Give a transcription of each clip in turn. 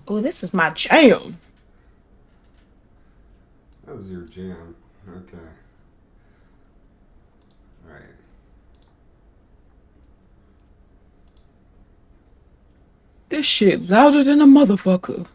Oh, this is my jam. That was your jam. Okay. All right. This shit louder than a motherfucker.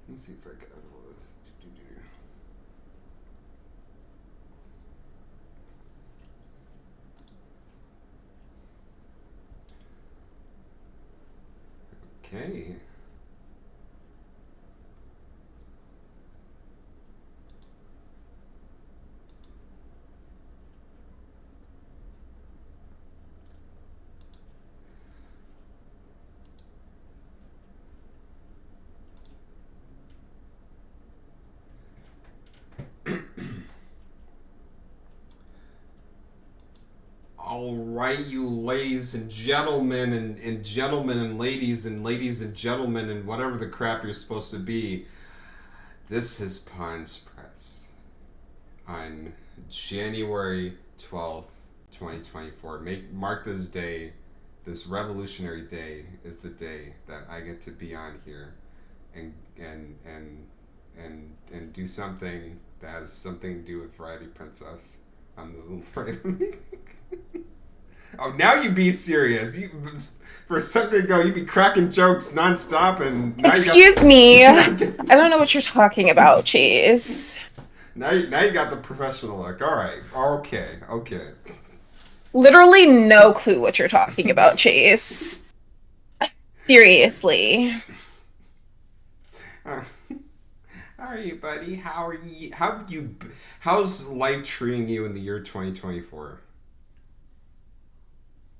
Let me see if I got all this. Okay. All right, you ladies and gentlemen, and gentlemen and ladies and gentlemen, and whatever the crap you're supposed to be. This is Pines Press on January 12th, 2024. Mark this day, this revolutionary day, is the day that I get to be on here and and do something that has something to do with Variety Princess on the right. Oh, now you be serious. You for a second ago you be cracking jokes nonstop, and now you got Excuse me. I don't know what you're talking about, Chase. now you got the professional look. All right, okay, okay. Literally no clue what you're talking about, Chase. Seriously. How are you, buddy? How are you? How's life treating you in the year 2024?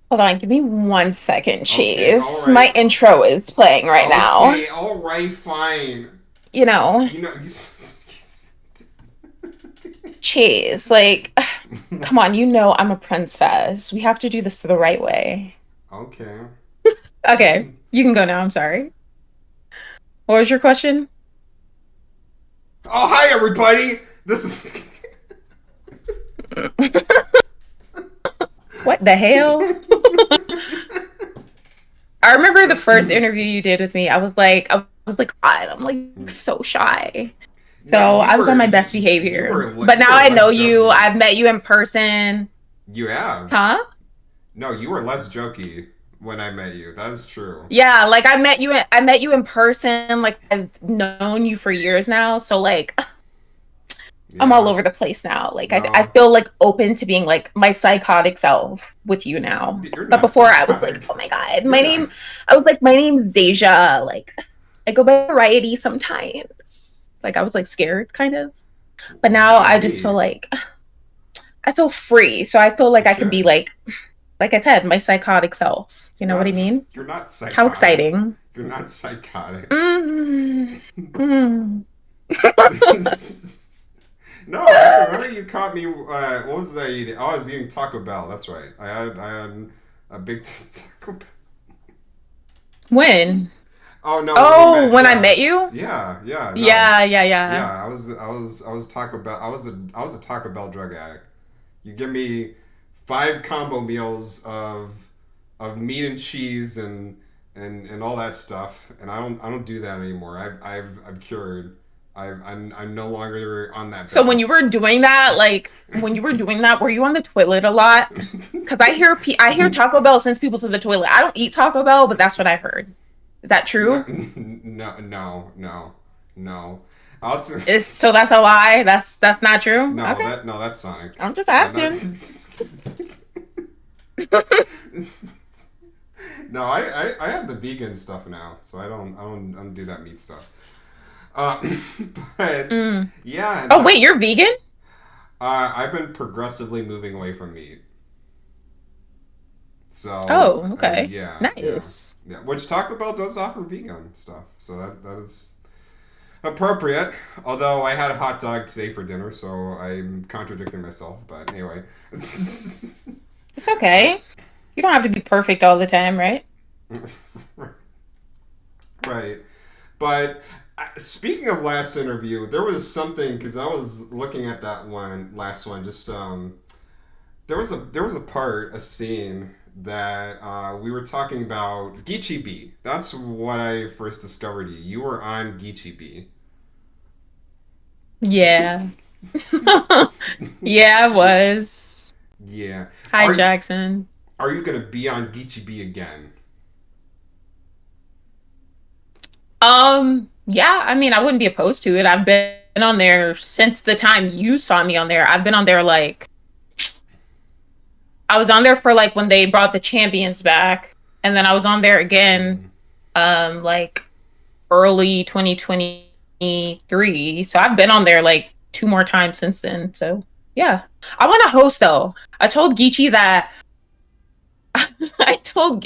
Hold on, give me 1 second, Okay, all Chase. My right. intro is playing right now. Okay, all right, fine. You know, You know, you. Chase, like, come on, you know I'm a princess. We have to do this the right way. Okay. Okay, you can go now. I'm sorry. What was your question? Oh, hi everybody. This is. What the hell? I remember the first interview you did with me. I was like, God, I'm like so shy. No, So I was on my best behavior. But you now were I less know you. jokey. I've met you in person. You have. Huh? No, you were less jokey when I met you. That is true. Yeah, like I met you in person. Like I've known you for years now. So like I'm all Yeah. over the place now. Like I No, feel like open to being like my psychotic self with you now. you're But not before I was like, psychotic. oh my God, You're not. I was like, my name's Deja. Like I go by Variety sometimes. Like I was like scared kind of. But now Why I just feel me? like I feel free. So I feel You like I can be should. like I said, my psychotic self. You You're know what I not. mean? You're not How psychotic. exciting. You're not psychotic. Mm. Mm. No, I remember you caught me. What was I eating? Oh, I was eating Taco Bell. That's right. I had a big Taco Bell. When? Oh no, when we Oh, met, when I yeah, met you? yeah, no, Yeah, yeah, yeah. yeah. I was Taco Bell. I was a Taco Bell drug addict. You give me 5 combo meals of meat and cheese and all that stuff, and I don't do that anymore. I've cured. I'm no longer on that So when path. you were doing that, like when you were doing that, were you on the toilet a lot? Because I hear Taco Bell sends people to the toilet. I don't eat Taco Bell, but that's what I heard. Is that No, true? no. I'll just Is so that's a lie. That's not true. no Okay, that no that's Sonic. I'm just That asking. no, I have the vegan stuff now, so I don't do that meat stuff. Uh, but Mm. yeah, Oh wait, you're vegan? I've been progressively moving away from meat. So Oh, okay. yeah. Nice. Which Taco Bell does offer vegan stuff, so that is appropriate. Although I had a hot dog today for dinner, so I'm contradicting myself. But anyway, It's okay. You don't have to be perfect all the time, right? Right. But speaking of last interview, there was something because I was looking at that one last one. Just there was a part a scene that we were talking about Geechee B. That's what I first discovered you. You were on Geechee B. Yeah. Yeah, I was. Yeah. Hi, Are Jackson. are you gonna be on Geechee B again? Yeah, I mean, I wouldn't be opposed to it. I've been on there since the time you saw me on there. I've been on there like I was on there for like when they brought the champions back, and then I was on there again, Mm. like early 2023. So I've been on there like two more times since then. So yeah, I want to host though. I told Geechee that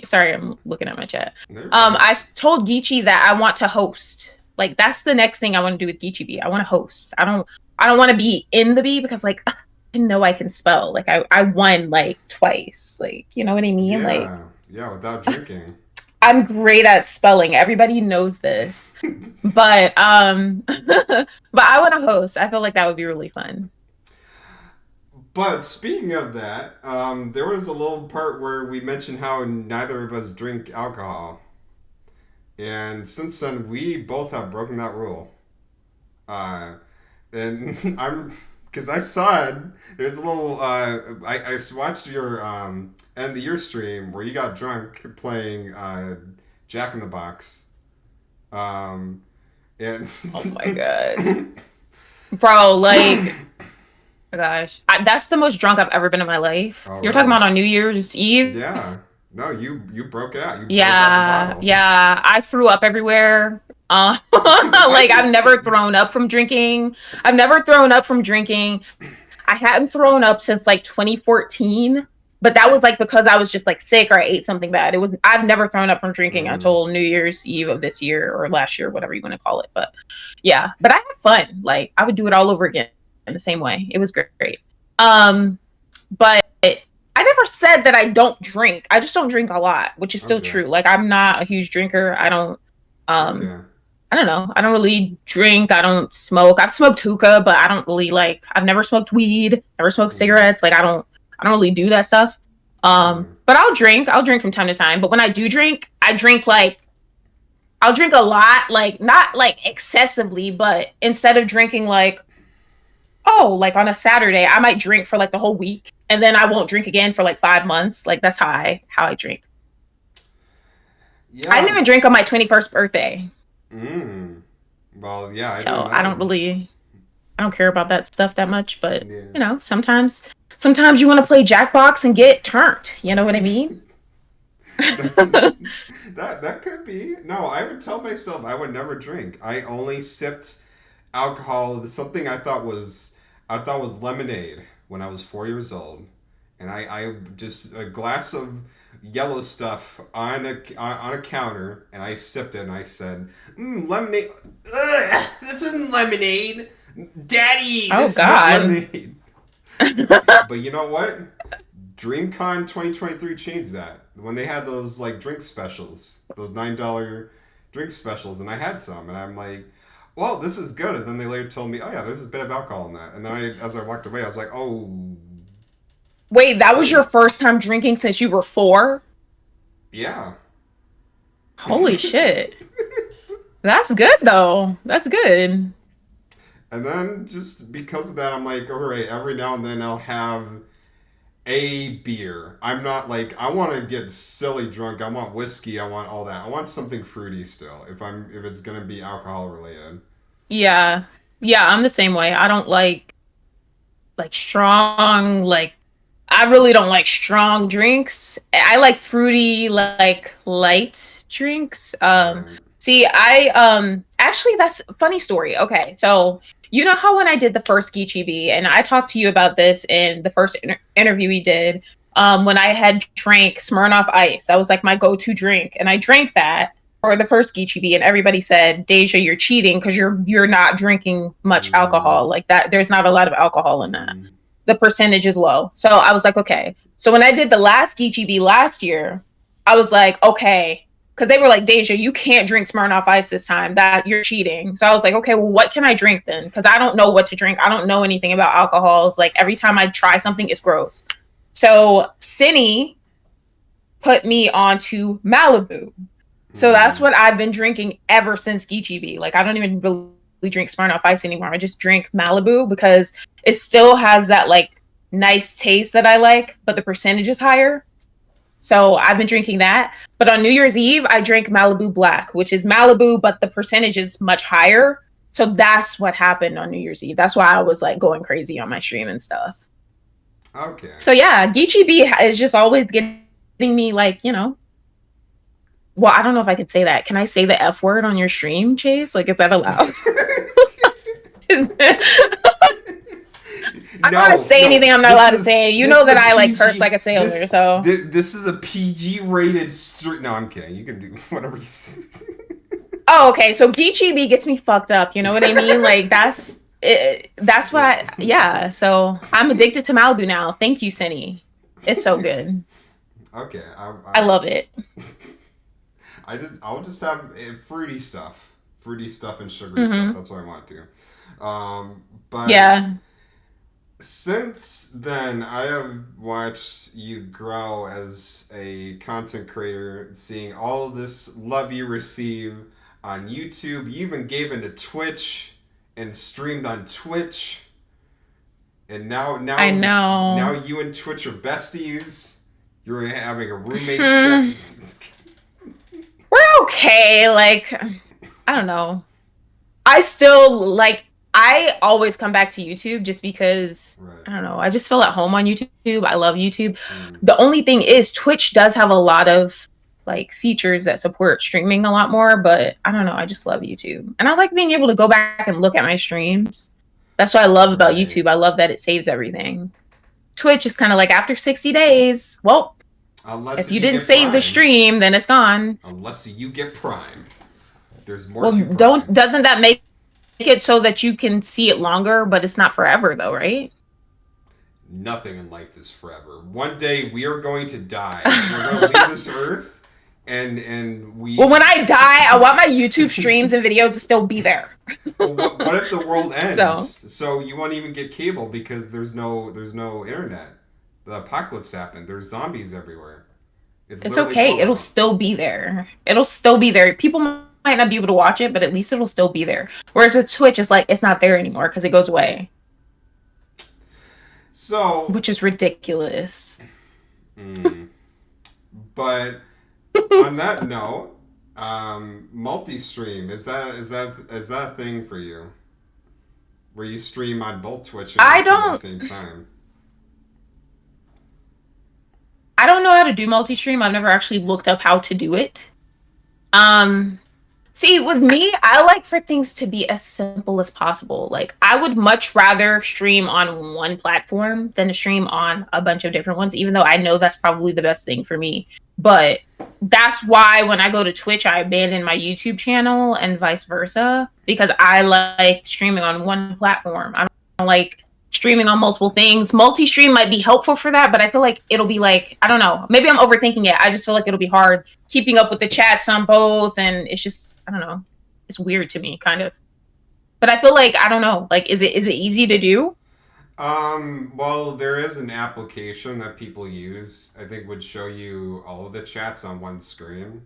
sorry, I'm looking at my chat. There we go. I told Geechee that I want to host. Like that's the next thing I want to do with Geechee B. I want to host. I don't want to be in the B because like I know I can spell. Like I won like twice. Like you know what I mean? Like Yeah. Yeah. Without drinking. I'm great at spelling. Everybody knows this. But but I want to host. I feel like that would be really fun. But speaking of that, there was a little part where we mentioned how neither of us drink alcohol, and since then we both have broken that rule. Uh, and I'm because I saw it. There's a little. I watched your end of the year stream where you got drunk playing Jack in the Box. Um, and Oh my god. Bro, like gosh, that's the most drunk I've ever been in my life. oh You're talking really? about on New Year's Eve? Yeah. No, you broke it out. You broke out the Yeah, bottle. yeah. I threw up everywhere. Like I've Nice. never thrown up from drinking. I've never thrown up from drinking. I hadn't thrown up since like 2014, but that was like because I was just like sick or I ate something bad. It was I've never thrown up from drinking Mm, until New Year's Eve of this year or last year, whatever you want to call it. But yeah, but I had fun. Like I would do it all over again in the same way. It was great. But I never said that I don't drink. I just don't drink a lot, which is still okay. true. Like I'm not a huge drinker. Um Okay. I don't know. I don't really drink. I don't smoke. I've smoked hookah, but I don't really like I've never smoked weed, never smoked Mm, cigarettes. Like I don't really do that stuff. mm, But I'll drink. I'll drink from time to time. But when I do drink, I drink like I'll drink a lot, like not like excessively, but instead of drinking like like on a Saturday, I might drink for like the whole week and then I won't drink again for like 5 months. Like that's how I drink. I didn't yeah. even drink on my 21st birthday. Mm. Well, yeah, I didn't So I don't know. really I don't care about that stuff that much, but Yeah. sometimes you want to play Jackbox and get turned. You know what I mean? That could be. No, I would tell myself I would never drink. I only sipped alcohol. Something I thought was lemonade when I was 4 years old, and I just a glass of yellow stuff on a counter, and I sipped it, and I said, "Lemonade. Ugh, this isn't lemonade, Daddy. Oh This is not God. lemonade." But you know what? DreamCon 2023 changed that when they had those like drink specials, those $9 drink specials, and I had some, and I'm like, "Well, this is good." And then they later told me, "Oh yeah, there's a bit of alcohol in that." And then as I walked away, I was like, "Oh, Wait, that was your oh, first time drinking since you were 4? yeah." Holy shit. That's good though. That's good. And then just because of that, I'm like, all right, every now and then I'll have a beer. I'm not like I want to get silly drunk. I want whiskey. I want all that. I want something fruity still. If it's gonna be alcohol related. Yeah. Yeah, I'm the same way. I don't like strong like I really don't like strong drinks. I like fruity like light drinks. Right. See, I actually that's a funny story. Okay. So, you know how when I did the first Geechee Bee and I talked to you about this in the first interview we did when I had drank Smirnoff Ice. That was like my go-to drink and I drank that for the first Geechee Bee and everybody said, "Deja, you're cheating because you're not drinking much Mm, alcohol. Like that there's not a lot of alcohol in that." mm. the percentage is low. So I was like, okay. So when I did the last Geechee last year, I was like, okay, because they were like, Deja, you can't drink Smirnoff Ice this time. That you're cheating. So I was like, okay, well, what can I drink then? Because I don't know what to drink. I don't know anything about alcohols. Like every time I try something, it's gross. So Cindy put me onto Malibu. So that's Mm. what I've been drinking ever since Geechee. Like I don't even really drink Smirnoff Ice anymore. I just drink Malibu because it still has that like nice taste that I like, but the percentage is higher. So I've been drinking that. But on New Year's Eve, I drank Malibu Black, which is Malibu, but the percentage is much higher. So that's what happened on New Year's Eve. That's why I was like going crazy on my stream and stuff. Okay. So yeah, Geechee B is just always getting me like, well, I don't know if I could say that. Can I say the F word on your stream, Chase? Like, is that allowed? I don't want to No, say no. anything I'm not This allowed to is say. You this know is that a I like curse PG. like a sailor, so. This is a PG rated stream. No, I'm kidding. You can do whatever you say. Oh, okay. So Geechee B gets me fucked up. You know what I mean? Like that's it, that's what I. Yeah. So I'm addicted to Malibu now. Thank you, Cindy. It's so good. Okay, I love it. I'll just have fruity stuff and sugary stuff. Hmm. That's what I want to. But Yeah. since then, I have watched you grow as a content creator, seeing all this love you receive on YouTube. You even gave into Twitch and streamed on Twitch, and I now know. you and Twitch are besties. You're having a roommate. Hmm. We're okay. Like I don't know. I still like I always come back to YouTube just because Right. I don't know. I just feel at home on YouTube. I love YouTube. Mm. The only thing is Twitch does have a lot of like features that support streaming a lot more, but I don't know. I just love YouTube. And I like being able to go back and look at my streams. That's what I love about Right. YouTube. I love that it saves everything. Twitch is kind of like after 60 days, well, Unless if if you you didn't get save the Prime. stream, then it's gone. Unless you get Prime. There's more Well, to don't Prime. doesn't that make it so that you can see it longer, but it's not forever though, right? Nothing in life is forever. One day we are going to die. We're going to leave this earth, and Well, we. when I die, I want my YouTube streams and videos to still be there. Well, what if the world ends? So So you won't even get cable because there's no internet. The apocalypse happened. There's zombies everywhere. It's it's literally okay. It'll Fallout. still be there. It'll still be there. People might not be able to watch it, but at least it'll still be there. Whereas with Twitch, it's like it's not there anymore because it goes away, So, which is ridiculous. mm, but on that note, multi-stream is that a thing for you? Where you stream on both Twitch and I YouTube at the don't same time? I don't know how to do multi-stream. I've never actually looked up how to do it. Um See, with me, I like for things to be as simple as possible. Like, I would much rather stream on one platform than to stream on a bunch of different ones, even though I know that's probably the best thing for me. But that's why when I go to Twitch, I abandon my YouTube channel and vice versa because I like streaming on one platform. I don't like streaming on multiple things. Multi stream might be helpful for that, but I feel like it'll be like, I don't know. Maybe I'm overthinking it. I just feel like it'll be hard keeping up with the chats on both. And it's just, I don't know. It's weird to me, kind of. But I feel like, I don't know. Like, is it easy to do? Well, there is an application that people use. I think would show you all of the chats on one screen,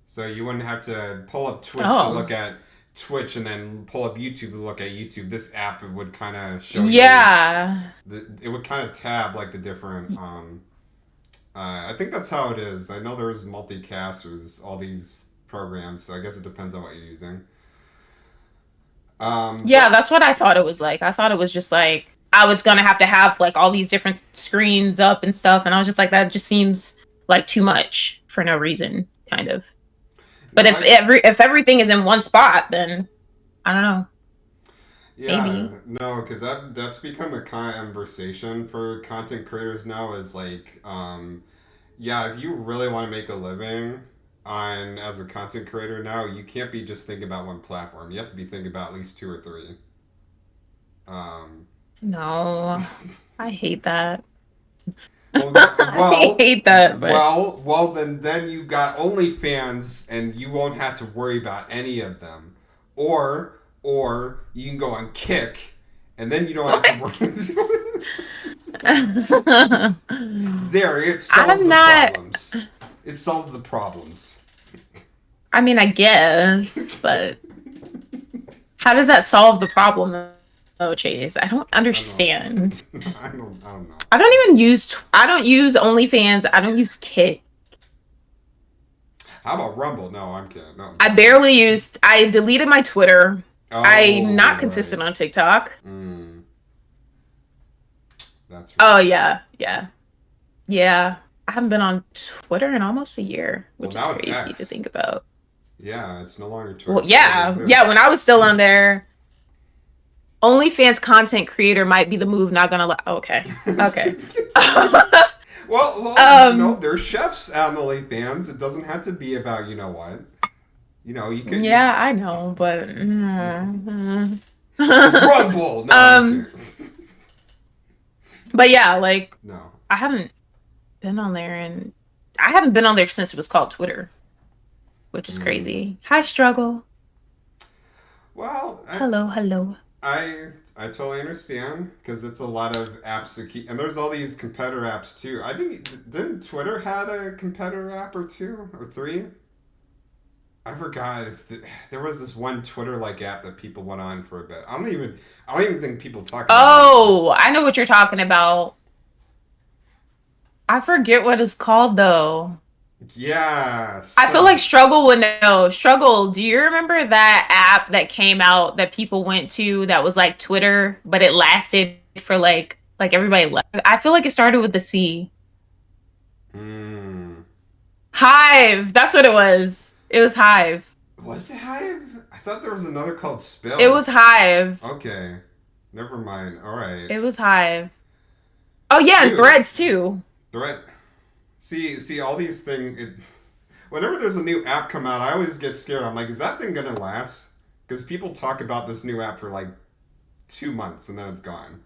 so you wouldn't have to pull up Twitch to Oh. look at Twitch and then pull up YouTube to look at YouTube. This app it would kind of show you Yeah. it would kind of tab like the different. I think that's how it is. I know there's multicast. There's all these programs, so I guess it depends on what you're using. Yeah, But that's what I thought it was like. I thought it was just like, I was going to have like all these different screens up and stuff. And I was just like, that just seems like too much for no reason, kind of. no, But if everything is in one spot, then I don't know. yeah, Maybe. no, because that's become a conversation for content creators now. Is like, yeah, if you really want to make a living on as a content creator now, you can't be just thinking about one platform. You have to be thinking about at least two or three. Um, No, I hate that. Well, I hate that, but then you got OnlyFans, and you won't have to worry about any of them, or you can go on Kick, and then you don't have to what? worry. There, it solves I'm the not. problems. It solves the problems. I mean, I guess, but how does that solve the problem, though, Chase? I don't I don't know. understand. I don't know. I don't even use. I don't use OnlyFans. I don't use Kick. How about Rumble? No, I'm kidding. No, I'm I kidding. barely used. I deleted my Twitter. I'm not Oh, right. consistent on TikTok. Mm, that's Oh right. yeah, yeah, yeah. I haven't been on Twitter in almost a year, Well, which is now it's crazy to X. think about. Yeah, it's no longer Well, Twitter. Twitter don't yeah, yeah. When exist. I was still on there, OnlyFans content creator might be the move. Not gonna lie. Okay, okay. um, There's chefs out in OnlyFans. It doesn't have to be about you know what. You could yeah, I know, but Rumble. No, I'm um, kidding. but yeah, like No. I haven't been on there, and I haven't been on there since it was called Twitter, which is Mm. crazy. Hi, struggle. Well, Hello, hello. I totally understand because it's a lot of apps to keep, and there's all these competitor apps too. I think didn't Twitter had a competitor app or two or three? I forgot if there was this one Twitter like app that people went on for a bit. I don't even think people talk about it anymore. Oh, I know what you're talking about. I forget what it's called though. Yeah, I feel like some Struggle would know. Struggle, do you remember that app that came out that people went to that was like Twitter, but it lasted for like everybody left? I feel like it started with the C. mm, Hive. That's what it was. It was Hive. was it Hive? I thought there was another called It Spill. was Hive. Okay, never mind. All right, It was Hive. Oh yeah, and dude. Threads too. Threat. See, all these things. Whenever there's a new app come out, I always get scared. I'm like, is that thing gonna last? Because people talk about this new app for like 2 months and then it's gone.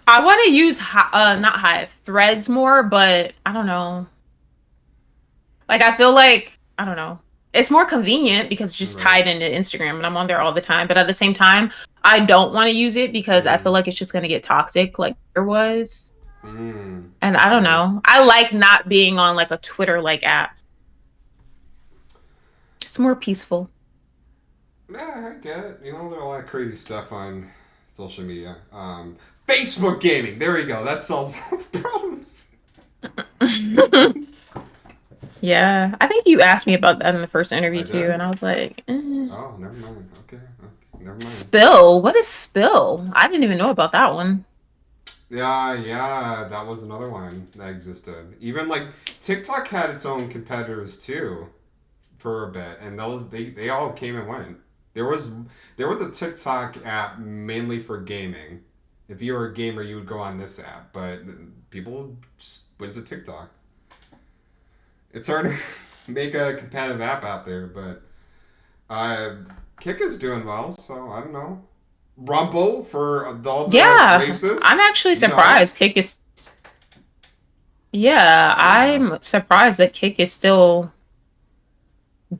I want to use not Hive, Threads more, but I don't know. Like I feel like I don't know. It's more convenient because it's just Right. tied into Instagram and I'm on there all the time. But at the same time, I don't want to use it because I feel Mm. like it's just gonna get toxic like there was. Mm. And I don't Right. know. I like not being on like a Twitter like app. It's more peaceful. Yeah, I get it. There's a lot of crazy stuff on social media. Facebook gaming. There we go. That solves all the problems. Yeah, I think you asked me about that in the first interview I too, and did. I was like, Oh, never mind. Okay. Never mind. Spill. What is Spill? I didn't even know about that one. Yeah, yeah, that was another one that existed. Even like TikTok had its own competitors too for a bit, and they all came and went. There was there was a TikTok app mainly for gaming. If you were a gamer, you would go on this app, but people just went to TikTok. It's hard to make a competitive app out there, but uh, Kick is doing well, so I don't know. Rumble for all the Yeah, I'm races, actually you know. surprised. Kick is. Yeah, Yeah, I'm surprised that Kick is still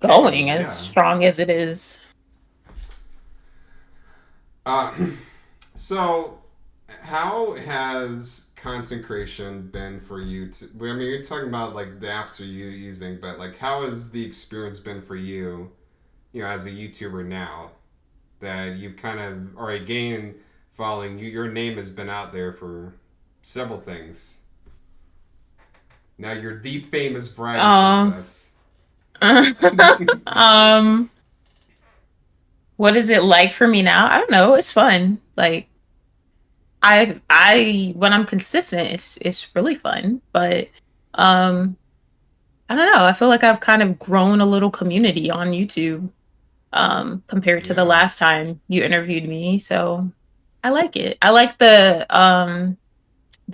kicking. going as Yeah. strong as it is. Uh, so, how has content creation been for you? I mean, you're talking about like the apps are you using, but like, how has the experience been for you? As a YouTuber now that you've kind of already gained following, your name has been out there for several things. Now you're the famous variety Um, princess. um, what is it like for me now? I don't know. It's fun. Like when I'm consistent, it's really fun. But um, I don't know. I feel like I've kind of grown a little community on YouTube compared to the Yeah. last time you interviewed me. So I like it. I like the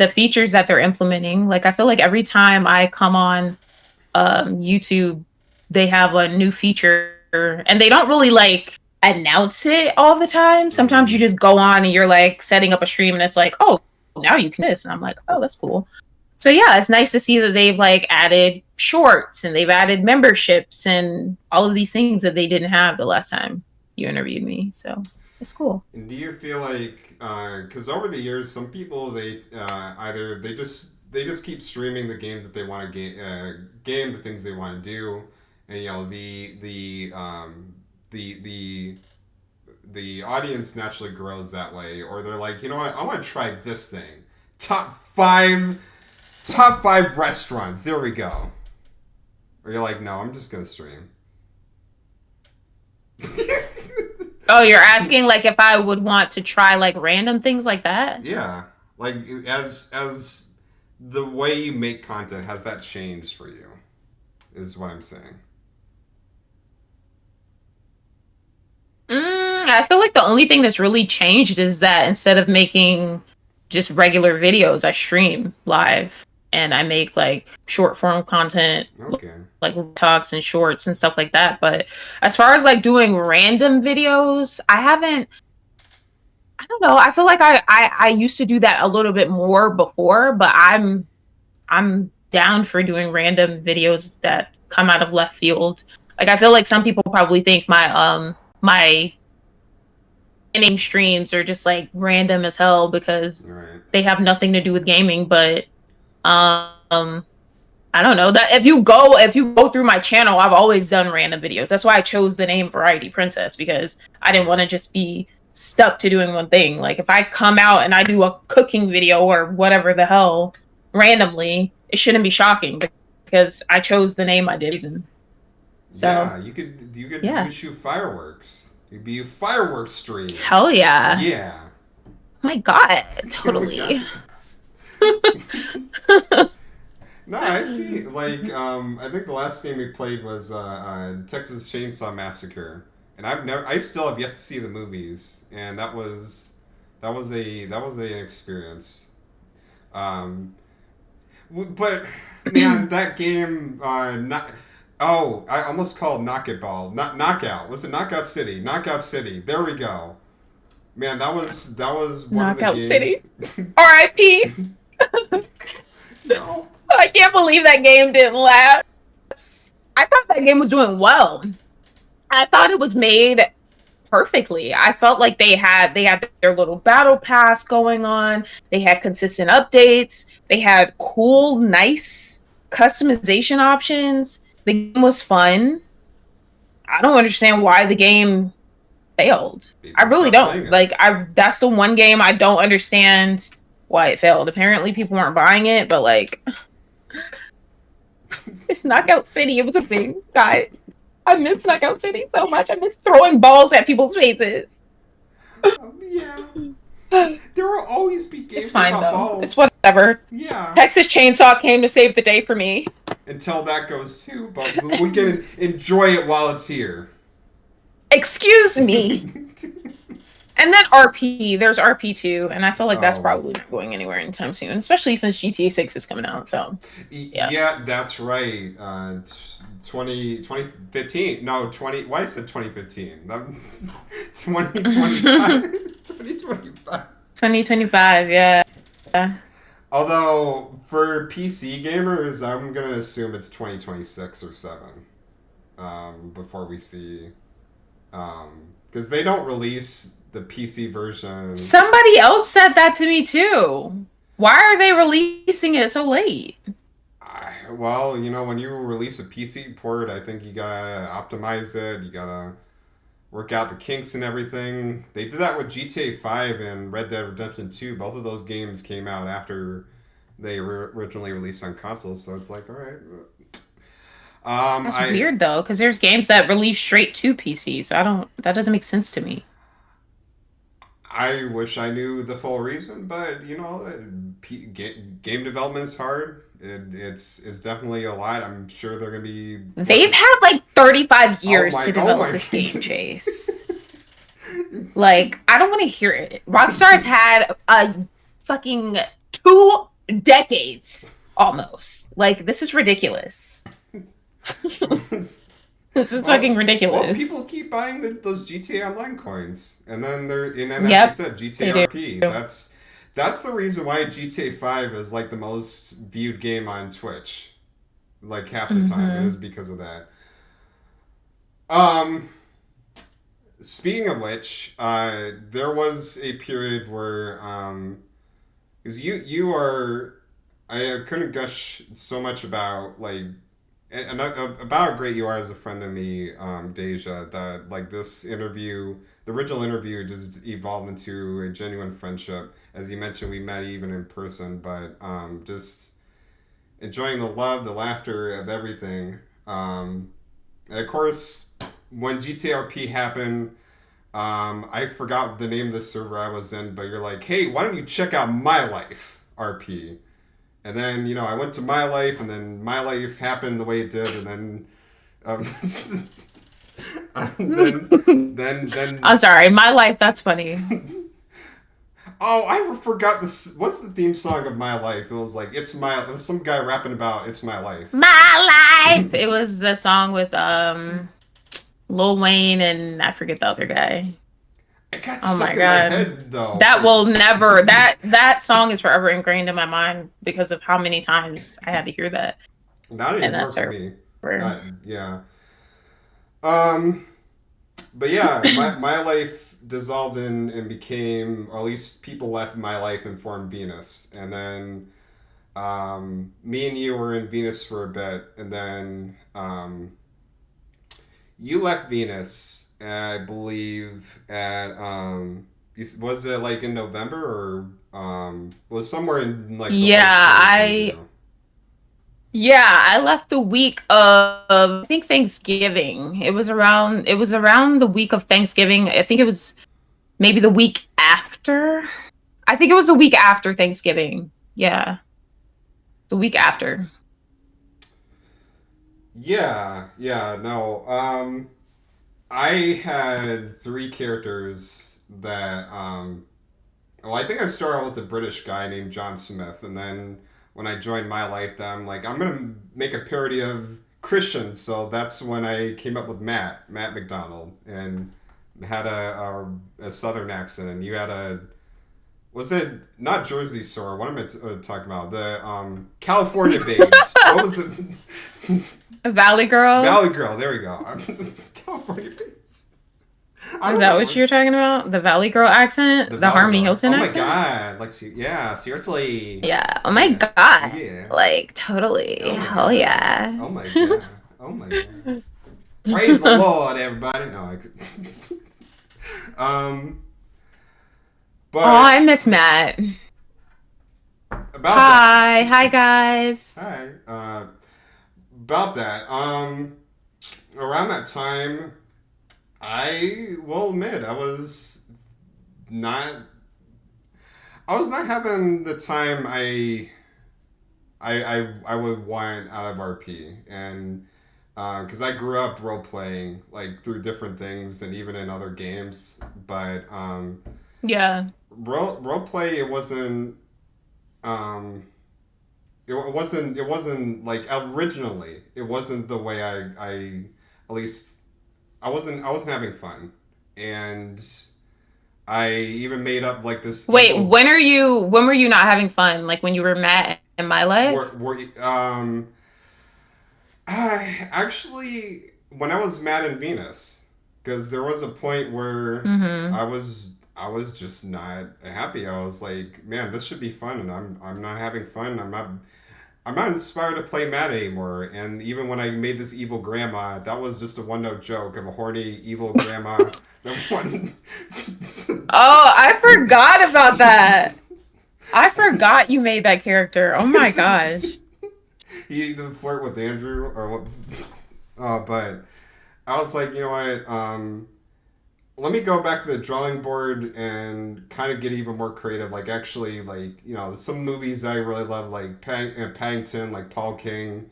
features that they're implementing. Like I feel like every time I come on YouTube, they have a new feature and they don't really like announce it all the time. Sometimes you just go on and you're like setting up a stream and it's like, oh, now you can this. And I'm like, oh, that's cool. So yeah, it's nice to see that they've like added shorts and they've added memberships and all of these things that they didn't have the last time you interviewed me. So it's cool. And do you feel like, because over the years, some people they either they just keep streaming the games that they want to game the things they want to do, and you know the the audience naturally grows that way, or they're like, you know what, I want to try this thing. Top five restaurants. There we go. Or you're like, no, I'm just gonna stream. Oh, you're asking like if I would want to try like random things like that? Yeah, like as the way you make content, has that changed for you? Is what I'm saying. I feel like the only thing that's really changed is that instead of making just regular videos, I stream live and I make like short form content, Okay. like talks and shorts and stuff like that. But as far as like doing random videos, I don't know. I feel like I used to do that a little bit more before, but I'm down for doing random videos that come out of left field. Like I feel like some people probably think my gaming streams are just like random as hell because Right. they have nothing to do with gaming, but I don't know that if you go through my channel, I've always done random videos. That's why I chose the name Variety Princess, because I didn't want to just be stuck to doing one thing. Like if I come out and I do a cooking video or whatever the hell randomly, it shouldn't be shocking because I chose the name I did. So Yeah, you yeah. could shoot fireworks. You'd be a fireworks stream. Hell yeah. Yeah. My God, Oh my totally. God. No, I see. Like, I think the last game we played was Texas Chainsaw Massacre, and I still have yet to see the movies, and that was an experience. Um, but man, that game, not. Oh, I almost called Knockout Ball. Not Knockout. Was it Knockout City? Knockout City. There we go. Man, that was one of the Knockout games. City. R.I.P. No. I can't believe that game didn't last. I thought that game was doing well. I thought it was made perfectly. I felt like they had their little battle pass going on. They had consistent updates. They had cool, nice customization options. The game was fun. I don't understand why the game failed. I People really stopped playing don't. it. Like that's the one game I don't understand why it failed. Apparently people weren't buying it, but like it's Knockout City. It was a thing, guys. I miss Knockout City so much. I miss throwing balls at people's faces. Yeah. There will always be games It's fine about though. balls. It's whatever. Yeah. Texas Chainsaw came to save the day for me. Until that goes too, but we can enjoy it while it's here. Excuse me. And then RP. There's RP too, and I feel like that's Oh. probably not going anywhere anytime soon, especially since GTA 6 is coming out. So yeah. Yeah, that's right. 2015. No, 20. Why I said 2015? 2025. 2025. 2025, yeah. Although for PC gamers, I'm gonna assume it's 2026 or 7. Before we see, because they don't release the PC version. Somebody else said that to me too. Why are they releasing it so late? Well, you know, when you release a PC port, I think you gotta optimize it. You gotta work out the kinks and everything. They did that with GTA 5 and Red Dead Redemption 2. Both of those games came out after they were originally released on consoles, so it's like, all right. That's weird though, because there's games that release straight to PC, so that doesn't make sense to me. I wish I knew the full reason, but you know, game development is hard. It's definitely a lot. I'm sure they're gonna be. They've had like 35 years to develop this goodness. game, Chase. Like, I don't want to hear it. Rockstar's had a fucking 2 decades almost. Like, this is ridiculous. This is fucking Well, ridiculous. people keep buying those GTA Online coins, and then as you Yep, said, they GTA do. RP. That's the reason why GTA 5 is like the most viewed game on Twitch, like half the time. It is Hmm. because of that. Um, Speaking of which, there was a period where, because you are, I couldn't gush so much about like about how great you are as a friend of me, Deja, that like this interview, the original interview just evolved into a genuine friendship. As you mentioned, we met even in person, but just enjoying the love, the laughter of everything. And of course, when GTRP happened, I forgot the name of the server I was in, but you're like, hey, why don't you check out My Life RP? And then, I went to My Life, and then My Life happened the way it did, and then um, then, I'm then. sorry, my life. That's funny. Oh, I forgot this. What's the theme song of My Life? It was like It was some guy rapping about "It's My Life." My life. It was the song with Lil Wayne and I forget the other guy. It got Oh my stuck in my god. head though. That will never that song is forever ingrained in my mind because of how many times I had to hear that Not in that anymore for server. me. Yeah. Um, but yeah, my life dissolved in and became, or at least people left my life and formed Venus, and then me and you were in Venus for a bit, and then you left Venus, I believe, at was it like in November or was somewhere in like the Yeah, late I 2022. yeah, I left the week of I think Thanksgiving. It was around the week of Thanksgiving. I think it was maybe the week after. I think it was the week after Thanksgiving. Yeah, the week after. Yeah, no. I had three characters that well, I think I started out with a British guy named John Smith, and then when I joined My Life, then I'm like, I'm gonna make a parody of Christians, so that's when I came up with Matt McDonald, and had a southern accent, and you had a was it not Jersey Shore? What am I talking about? The California Babes. What was it? Valley Girl. Valley Girl. There we go. California Babes. I Is don't that know. what you're talking about? The Valley Girl accent? The The Valley Harmony Girl. Hilton Oh my accent? god. Yeah, seriously. Yeah. Oh my Yeah. God. Yeah. Like, totally. Oh my Hell god. yeah. Oh my god. Oh my god. Praise the Lord, everybody. No, um, Oh, but I miss Matt. about that. Hi. Hi, guys. Hi. About that. Around that time, I will admit not. I was not having the time I would want out of RP, and because I grew up role playing like through different things and even in other games, but Yeah. role play um, it wasn't like originally it wasn't the way I at least I wasn't having fun, and I even made up like this Wait, evil when were you not having fun? Like when you were Matt in my life? were I actually, when I was mad in Venus, because there was a point where Mm-hmm. I was just not happy. I was like, man, this should be fun, and I'm not having fun. I'm not inspired to play Mad anymore. And even when I made this evil grandma, that was just a one note joke of a horny evil grandma. That one. Oh, I forgot about that. I forgot you made that character. Oh my gosh. He did flirt with Andrew or what? But I was like, you know what? Let me go back to the drawing board and kind of get even more creative. Like actually, like some movies I really love, like Paddington, like Paul King,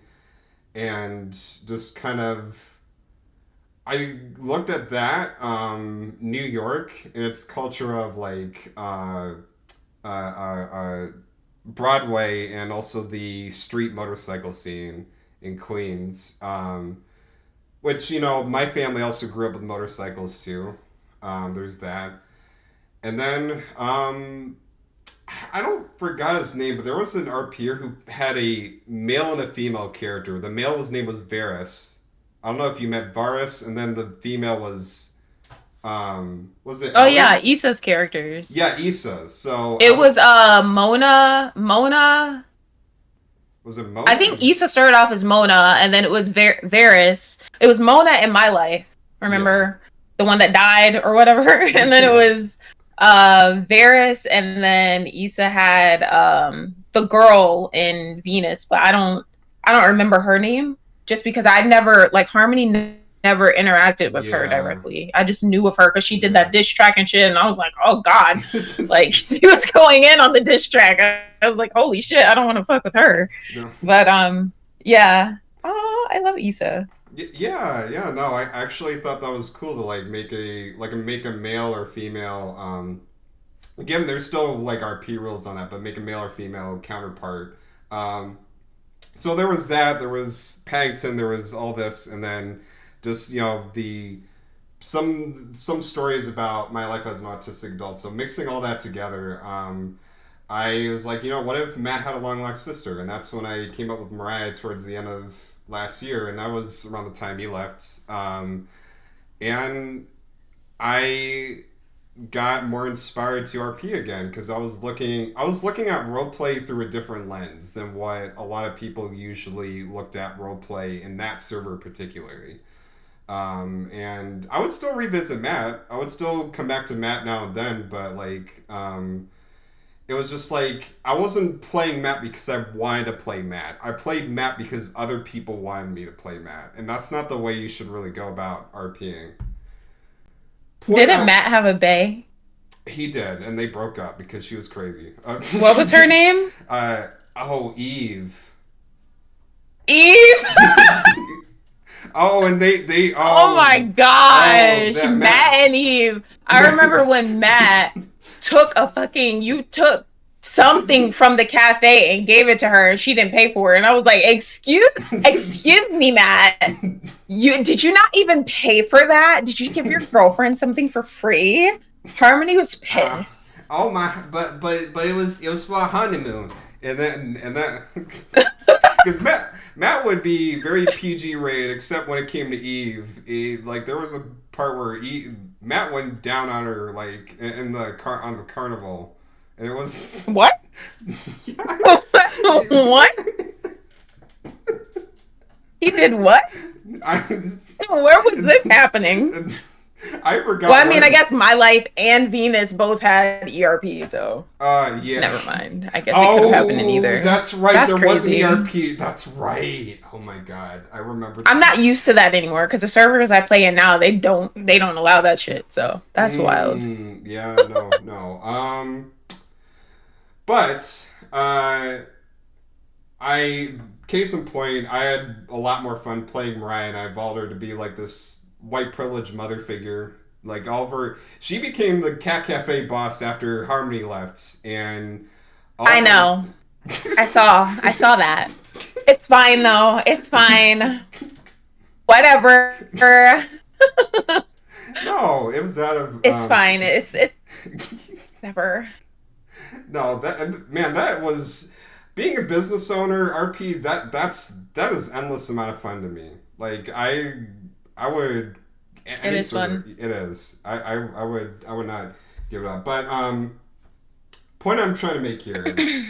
and just kind of. I looked at that New York and its culture of like uh, uh, Broadway and also the street motorcycle scene in Queens. which you know, my family also grew up with motorcycles too. There's that, and then I don't forgot his name, but there was an RPer who had a male and a female character. The male's name was Varys. I don't know if you met Varys, and then the female was it Oh Ellie? yeah, Issa's characters. Yeah, Issa. So It was Mona. was it Mona? I think Issa started off as Mona, and then it was Varys. It was Mona in my life. Remember the one that died or whatever, and then it was Varys, and then Issa had the girl in Venus, but I don't remember her name just because I never like never interacted with her Yeah, directly. I just knew of her because she did yeah. that diss track and shit, and I was like, oh god, like she was going in on the diss track. I was like, holy shit, I don't want to fuck with her. No. But yeah. Oh, I love Issa. Yeah, yeah. No, I actually thought that was cool to like make a male or female. Again, there's still like RP rules on that, but make a male or female counterpart. Um, so there was that. There was Paddington. There was all this, and then just you know the some stories about my life as an autistic adult. So mixing all that together, I was like, you know, what if Matt had a long lost sister? And that's when I came up with Mariah towards the end of last year, and that was around the time he left. And I got more inspired to RP again because I was looking at roleplay through a different lens than what a lot of people usually looked at roleplay in that server particularly. And I would still revisit Matt. I would still come back to Matt now and then, but like it was just like I wasn't playing Matt because I wanted to play Matt. I played Matt because other people wanted me to play Matt, and that's not the way you should really go about RPing. Point Didn't out, Matt have a bae? he did, and they broke up because she was crazy. What was her name? Eve. Eve. Oh, and they Oh my oh gosh, that Matt and Eve. I remember when Matt you took something from the cafe and gave it to her and she didn't pay for it. And I was like, excuse me, Matt. Did you not even pay for that? Did you give your girlfriend something for free? Harmony was pissed. Oh my, but it was for a honeymoon, and that because Matt would be very PG rated except when it came to Eve. Like there was a part where Matt went down on her like in the car on the carnival, and it was What? What? He did what? Where was this happening? I forgot. Well, I mean, I guess My Life and Venus both had ERP, so yeah. never mind. I guess it could have happened in either. That's right. That's there crazy. was an ERP. That's right. Oh my god, I remember. I'm not used to that anymore because the servers I play in now they don't allow that shit. So that's wild. Yeah, no. But I case in point, I had a lot more fun playing Mariah, and I evolved her to be like this white privileged mother figure. Like Oliver, she became the Cat Cafe boss after Harmony left, and Oliver... I know. I saw that. It's fine though. It's fine. Whatever. No, it was out of. It's fine. It's never. No, that was being a business owner. RP that is endless amount of fun to me. Like I would. It is fun. It is. I would not give it up. But point I'm trying to make here is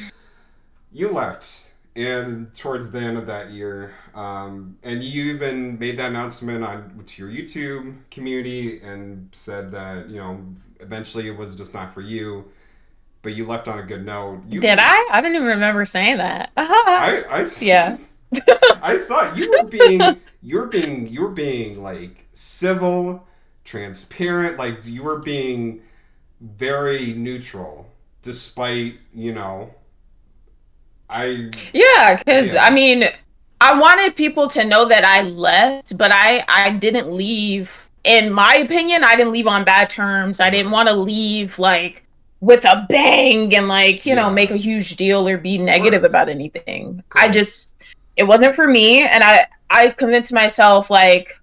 you left and towards the end of that year, and you even made that announcement to your YouTube community and said that eventually it was just not for you. But you left on a good note. Did I? I didn't even remember saying that. Yeah. I saw you were being like civil, transparent, like you were being very neutral, despite I mean, I wanted people to know that I left, but I didn't leave. In my opinion, I didn't leave on bad terms. I didn't want to leave like with a bang and like make a huge deal or be negative about anything. It wasn't for me, and I convinced myself like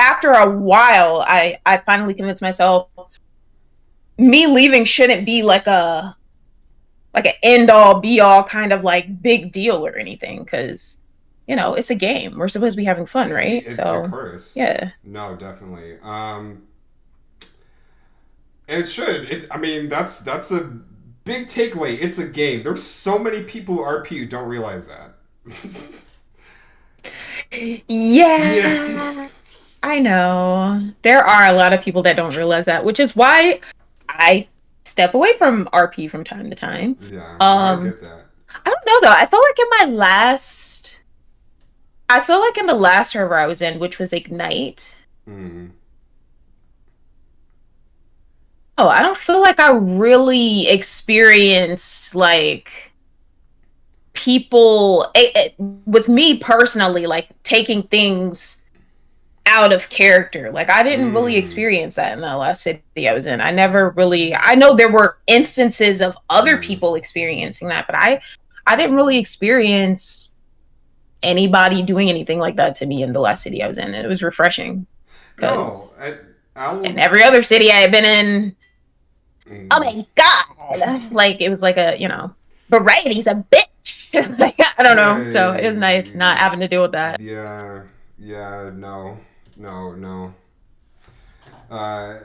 after a while, I finally convinced myself me leaving shouldn't be like an end all be all kind of like big deal or anything, because it's a game. We're supposed to be having fun, right? Of So course. yeah. No, definitely. And it should. I mean, that's a big takeaway. It's a game. There's so many people who RP who don't realize that. Yeah. Yeah, I know. There are a lot of people that don't realize that, which is why I step away from RP from time to time. Yeah. No, I Um, get that. I don't know though. I feel like in the last server I was in, which was Ignite. Mm. Oh, I don't feel like I really experienced like with me personally, like taking things out of character. Like I didn't really Mm. experience that in the last city I was in. I know there were instances of other Mm. people experiencing that, but I didn't really experience anybody doing anything like that to me in the last city I was in. And it was refreshing No, because in I'll. every other city I had been in, oh Mm. my god, like it was like variety's a bitch. Like, I don't know. So it was nice not having to deal with that. Yeah. Yeah. No. No. No. Uh,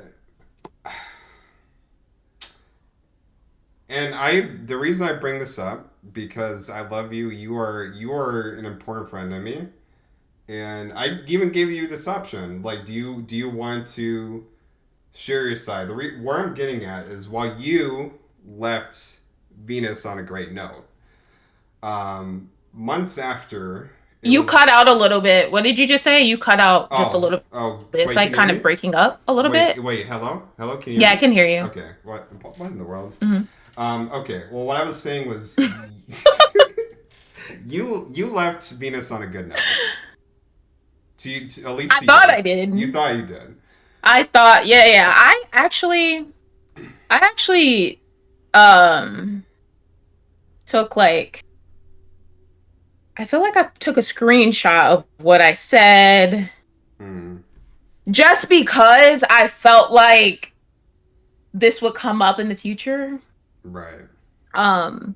and the reason I bring this up because I love you. You are an important friend to me, and I even gave you this option. Like, do you want to share your side? Where I'm getting at is while you left Venus on a great note, months after it You was. cut out a little bit. What did you just say? You cut out just a Oh, little oh, bit. It's wait, can like you hear kind of me? breaking up a little bit. Wait, hello? Hello, can you hear Yeah, I me? can hear you. Okay, what in the world? Hmm. Okay, well, what I was saying was you left Venus on a good note. At least I to thought you. I You did. thought you did. I thought, yeah, yeah. I actually, um, took like, I feel like I took a screenshot of what I said Hmm. just because I felt like this would come up in the future. Right. Um,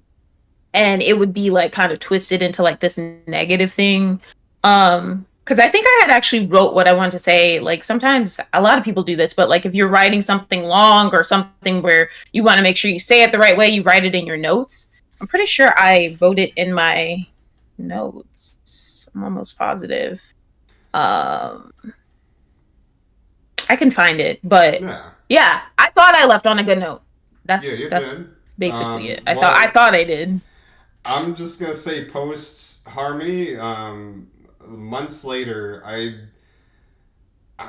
and it would be like kind of twisted into like this negative thing. Because I think I had actually wrote what I wanted to say. Like sometimes a lot of people do this, but like if you're writing something long or something where you want to make sure you say it the right way, you write it in your notes. I'm pretty sure I wrote it in my notes. I'm almost positive. Um, I can find it, but Yeah. yeah, I thought I left on a good note. Yeah, you That's did. basically it. I Well, thought I did. I'm just gonna say post Harmony. Months later,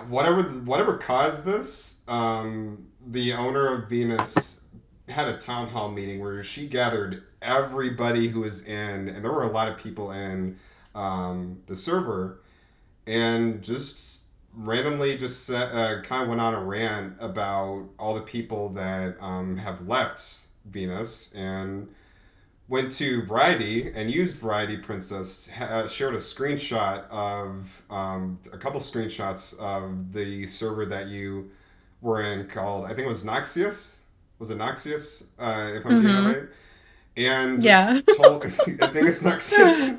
whatever caused this, the owner of Venus had a town hall meeting where she gathered everybody who was in, and there were a lot of people in the server, and just randomly just kind of went on a rant about all the people that have left Venus and went to Variety and used Variety Princess, shared a screenshot of a couple screenshots of the server that you were in called, I think it was Noxious. Was it Noxious? If I'm getting that Mm-hmm. right. And Yeah. just told, I think it's Noxious.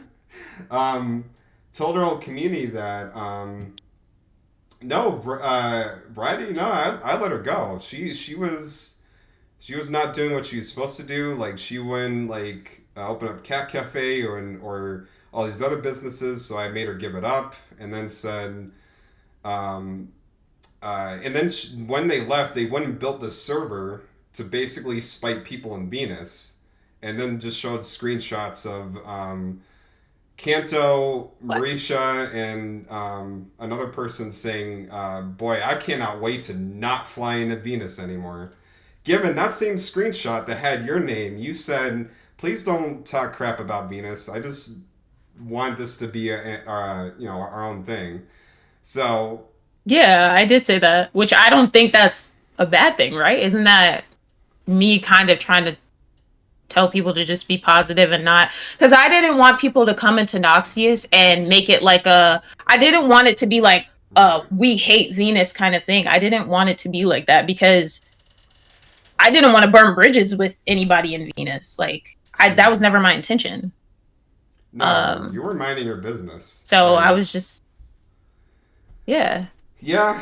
um, Told her whole community that no, Variety, no, I let her go. She was not doing what she was supposed to do. Like she wouldn't like open up Cat Cafe or all these other businesses. So I made her give it up, and then said, um, when they left, they went and built this server to basically spite people in Venus, and then just showed screenshots of Kanto, What? Marisha, and another person saying, "Boy, I cannot wait to not fly into Venus anymore." Given that same screenshot that had your name, you said, "Please don't talk crap about Venus. I just want this to be our own thing." So Yeah, I did say that, which I don't think that's a bad thing, right? Isn't that me kind of trying to tell people to just be positive and not, because I didn't want people to come into Noxious and make it like I didn't want it to be like, Right. we hate Venus kind of thing. I didn't want it to be like that because I didn't want to burn bridges with anybody in Venus. Like that was Mm-hmm. never my intention. No, you Um, were minding your business. so I Like, was just, yeah. yeah.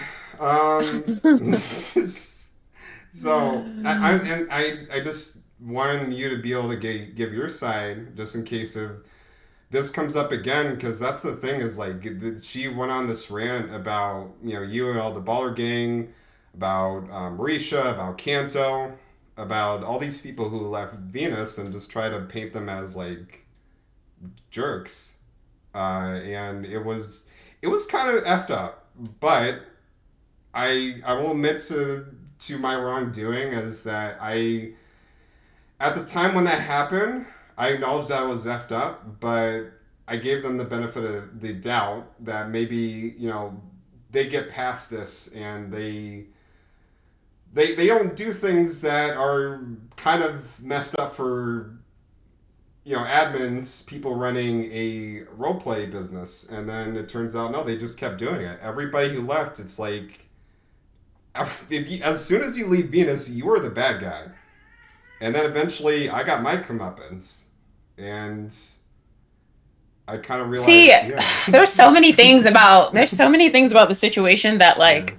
So I just wanted you to be able to give your side just in case if this comes up again, because that's the thing is like she went on this rant about you and all the baller gang, about Marisha, about Kanto, about all these people who left Venus and just try to paint them as like jerks, and it was kind of effed up, but I will admit to my wrongdoing is that I at the time when that happened, I acknowledged that I was effed up, but I gave them the benefit of the doubt that maybe they get past this and they don't do things that are kind of messed up for admins, people running a role play business, and then it turns out no, they just kept doing it. Everybody who left, it's like as soon as you leave Venus, you were the bad guy. And then eventually I got my comeuppance. And I kind of See, realized, yeah. there's so many things about the situation that Yeah. like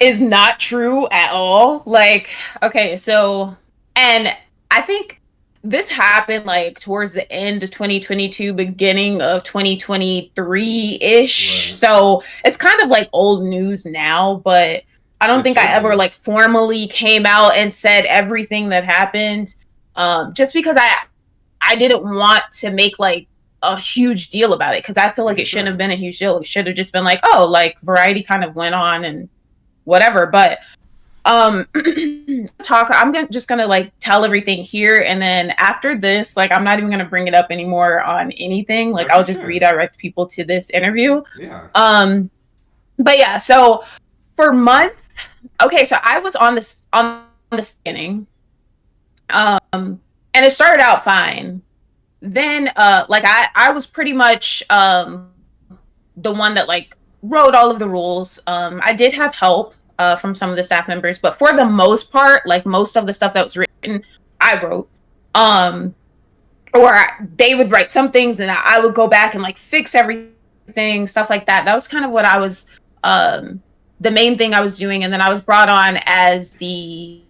is not true at all. Like, okay, so and I think this happened like towards the end of 2022, beginning of 2023-ish. Right. So it's kind of like old news now, but I don't It think I should ever be. like formally came out and said everything that happened. Just because I didn't want to make like a huge deal about it because I feel like Yeah, it shouldn't have sure. been a huge deal. It should have just been like, oh, like Variety kind of went on and whatever. But um just gonna like tell everything here, and then after this, like I'm not even gonna bring it up anymore on anything. Like As you I'll just should. redirect people to this interview. Yeah. Um but yeah, so for months, okay, so I was on the skinning. And it started out fine. Then like I was pretty much the one that like wrote all of the rules. I did have help from some of the staff members, but for the most part, like most of the stuff that was written, I wrote. Um, they would write some things, and I would go back and like fix everything, stuff like that. That was kind of what I was, the main thing I was doing, and then I was brought on as the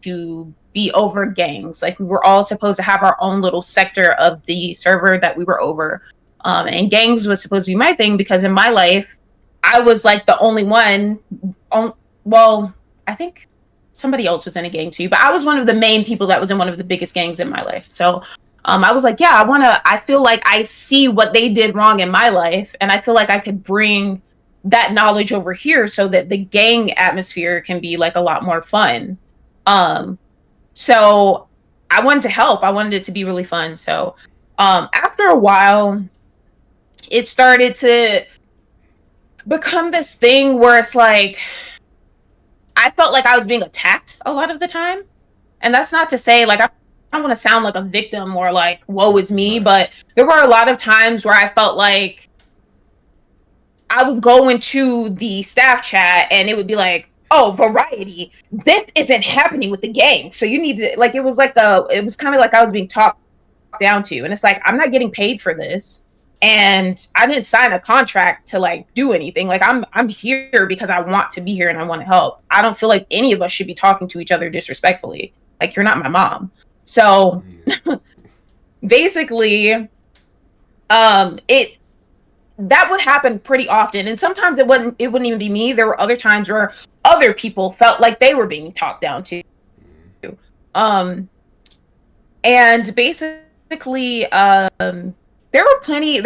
to be over gangs. Like we were all supposed to have our own little sector of the server that we were over. And gangs was supposed to be my thing because in my life, I was like the only one. Well, I think somebody else was in a gang too, but I was one of the main people that was in one of the biggest gangs in my life. So I was like, yeah, I feel like I see what they did wrong in my life, and I feel like I could bring that knowledge over here so that the gang atmosphere can be like a lot more fun. Um, so I wanted to help. I wanted it to be really fun. So after a while, it started to become this thing where it's like I felt like I was being attacked a lot of the time. And that's not to say like I don't want to sound like a victim or like woe is me, Right. but there were a lot of times where I felt like I would go into the staff chat and it would be like, oh, Variety, this isn't happening with the gang. So you need to like it was kind of like I was being talked down to. And it's like, I'm not getting paid for this. And I didn't sign a contract to like do anything. Like I'm here because I want to be here and I want to help. I don't feel like any of us should be talking to each other disrespectfully. Like you're not my mom. So Mm. basically, it that would happen pretty often. And sometimes it wouldn't even be me. There were other times where other people felt like they were being talked down to. Um and basically there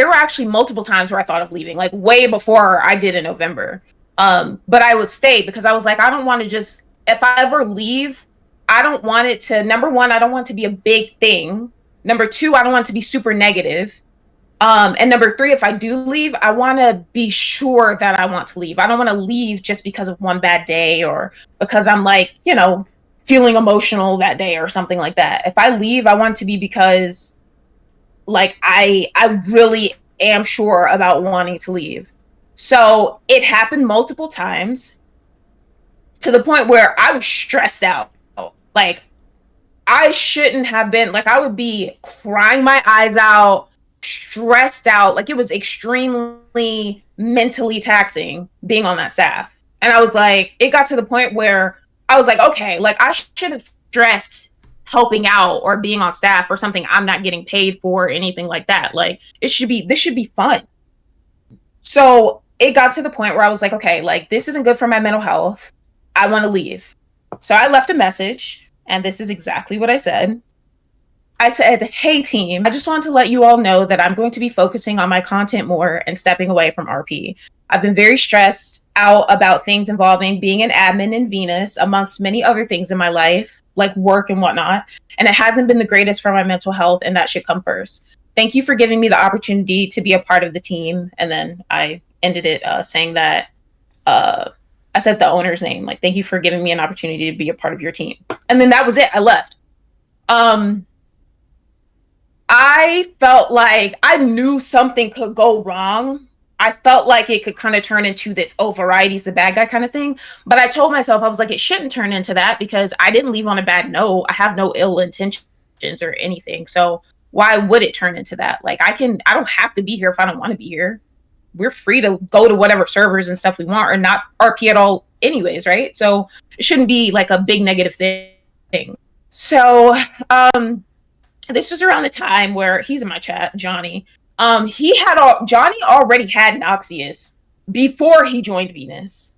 were actually multiple times where I thought of leaving, like way before I did in November. But I would stay because I was like, I don't want to just if I ever leave, I don't want it to number one, I don't want it to be a big thing. Number two, I don't want it to be super negative. And number three, if I do leave, I want to be sure that I want to leave. I don't want to leave just because of one bad day or because I'm like, feeling emotional that day or something like that. If I leave, I want it to be because like I really am sure about wanting to leave. So it happened multiple times to the point where I was stressed out. Like, I shouldn't have been, like, I would be crying my eyes out, stressed out. Like, it was extremely mentally taxing being on that staff. And I was like, it got to the point where I was like, okay, like, I shouldn't stressed helping out or being on staff or something I'm not getting paid for or anything like that. Like, this should be fun. So it got to the point where I was like, okay, like, this isn't good for my mental health. I want to leave. So I left a message, and this is exactly what I said. I said, hey team, I just want to let you all know that I'm going to be focusing on my content more and stepping away from RP. I've been very stressed out about things involving being an admin in Venus, amongst many other things in my life, like work and whatnot. And it hasn't been the greatest for my mental health, and that should come first. Thank you for giving me the opportunity to be a part of the team. And then I ended it saying that I said the owner's name, like, thank you for giving me an opportunity to be a part of your team. And then that was it. I left. I felt like I knew something could go wrong. I felt like it could kind of turn into this, oh, Variety's the bad guy kind of thing. But I told myself, I was like, it shouldn't turn into that because I didn't leave on a bad note. I have no ill intentions or anything. So why would it turn into that? Like, I don't have to be here if I don't want to be here. We're free to go to whatever servers and stuff we want or not RP at all anyways, right? So it shouldn't be like a big negative thing. So this was around the time where he's in my chat, Johnny. Johnny already had Noxious before he joined Venus.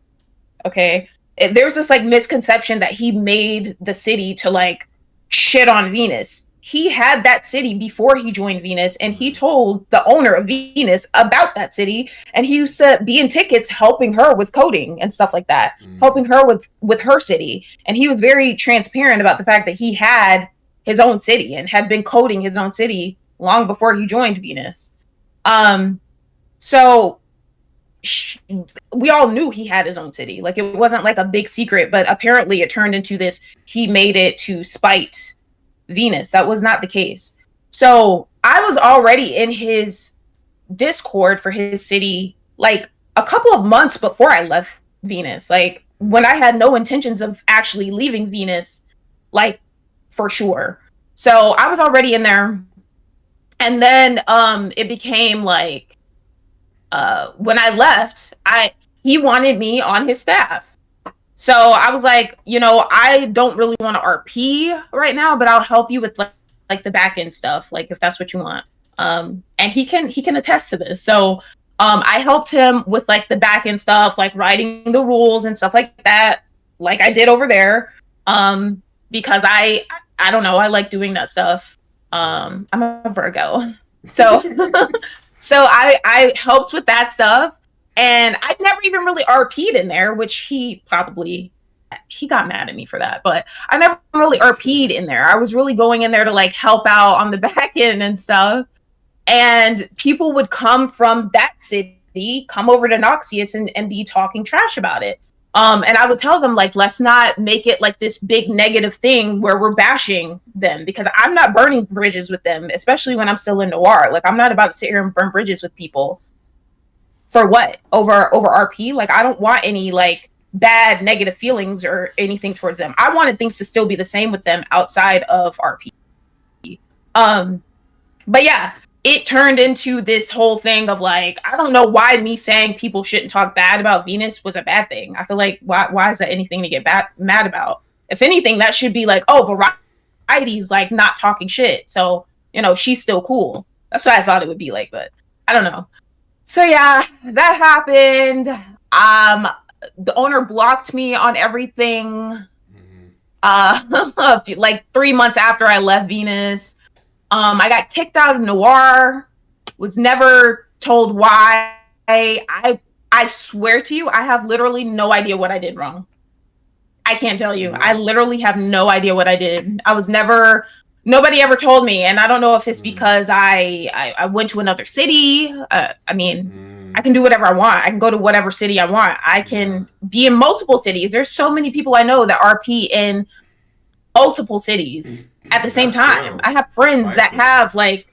Okay. There's this like misconception that he made the city to like shit on Venus. He had that city before he joined Venus, and he told the owner of Venus about that city, and he used to be in tickets helping her with coding and stuff like that, helping her with her city. And he was very transparent about the fact that he had his own city and had been coding his own city long before he joined Venus. So we all knew he had his own city. Like, it wasn't like a big secret, but apparently it turned into this, he made it to spite Venus. That was not the case. So I was already in his Discord for his city like a couple of months before I left Venus. Like, when I had no intentions of actually leaving Venus, like, for sure. So I was already in there. And then it became like when I left, he wanted me on his staff. So I was like, you know, I don't really want to RP right now, but I'll help you with like the back end stuff, like if that's what you want. And he can attest to this. So I helped him with like the back end stuff, like writing the rules and stuff like that, like I did over there. Because I don't know, I like doing that stuff. I'm a Virgo. So so I helped with that stuff. And I never even really RP'd in there, which he got mad at me for that. But I never really RP'd in there. I was really going in there to like help out on the back end and stuff. And people would come from that city, come over to Noxious and be talking trash about it. And I would tell them, like, let's not make it like this big negative thing where we're bashing them, because I'm not burning bridges with them, especially when I'm still in Noir. Like, I'm not about to sit here and burn bridges with people. For what? Over RP? Like, I don't want any like bad negative feelings or anything towards them. I wanted things to still be the same with them outside of RP. But yeah, it turned into this whole thing of like, I don't know why me saying people shouldn't talk bad about Venus was a bad thing. I feel like why is that anything to get mad about? If anything, that should be like, oh, Variety's like not talking shit, so you know she's still cool. That's what I thought it would be like, but I don't know. So yeah, that happened. The owner blocked me on everything. Like 3 months after I left Venus. I got kicked out of Noir. Was never told why. I swear to you, I have literally no idea what I did wrong. I can't tell you. I literally have no idea what I did. Nobody ever told me, and I don't know if it's because I went to another city. I mean, I can do whatever I want. I can go to whatever city I want. I can be in multiple cities. There's so many people I know that RP in multiple cities at the same time. True. I have friends that have like,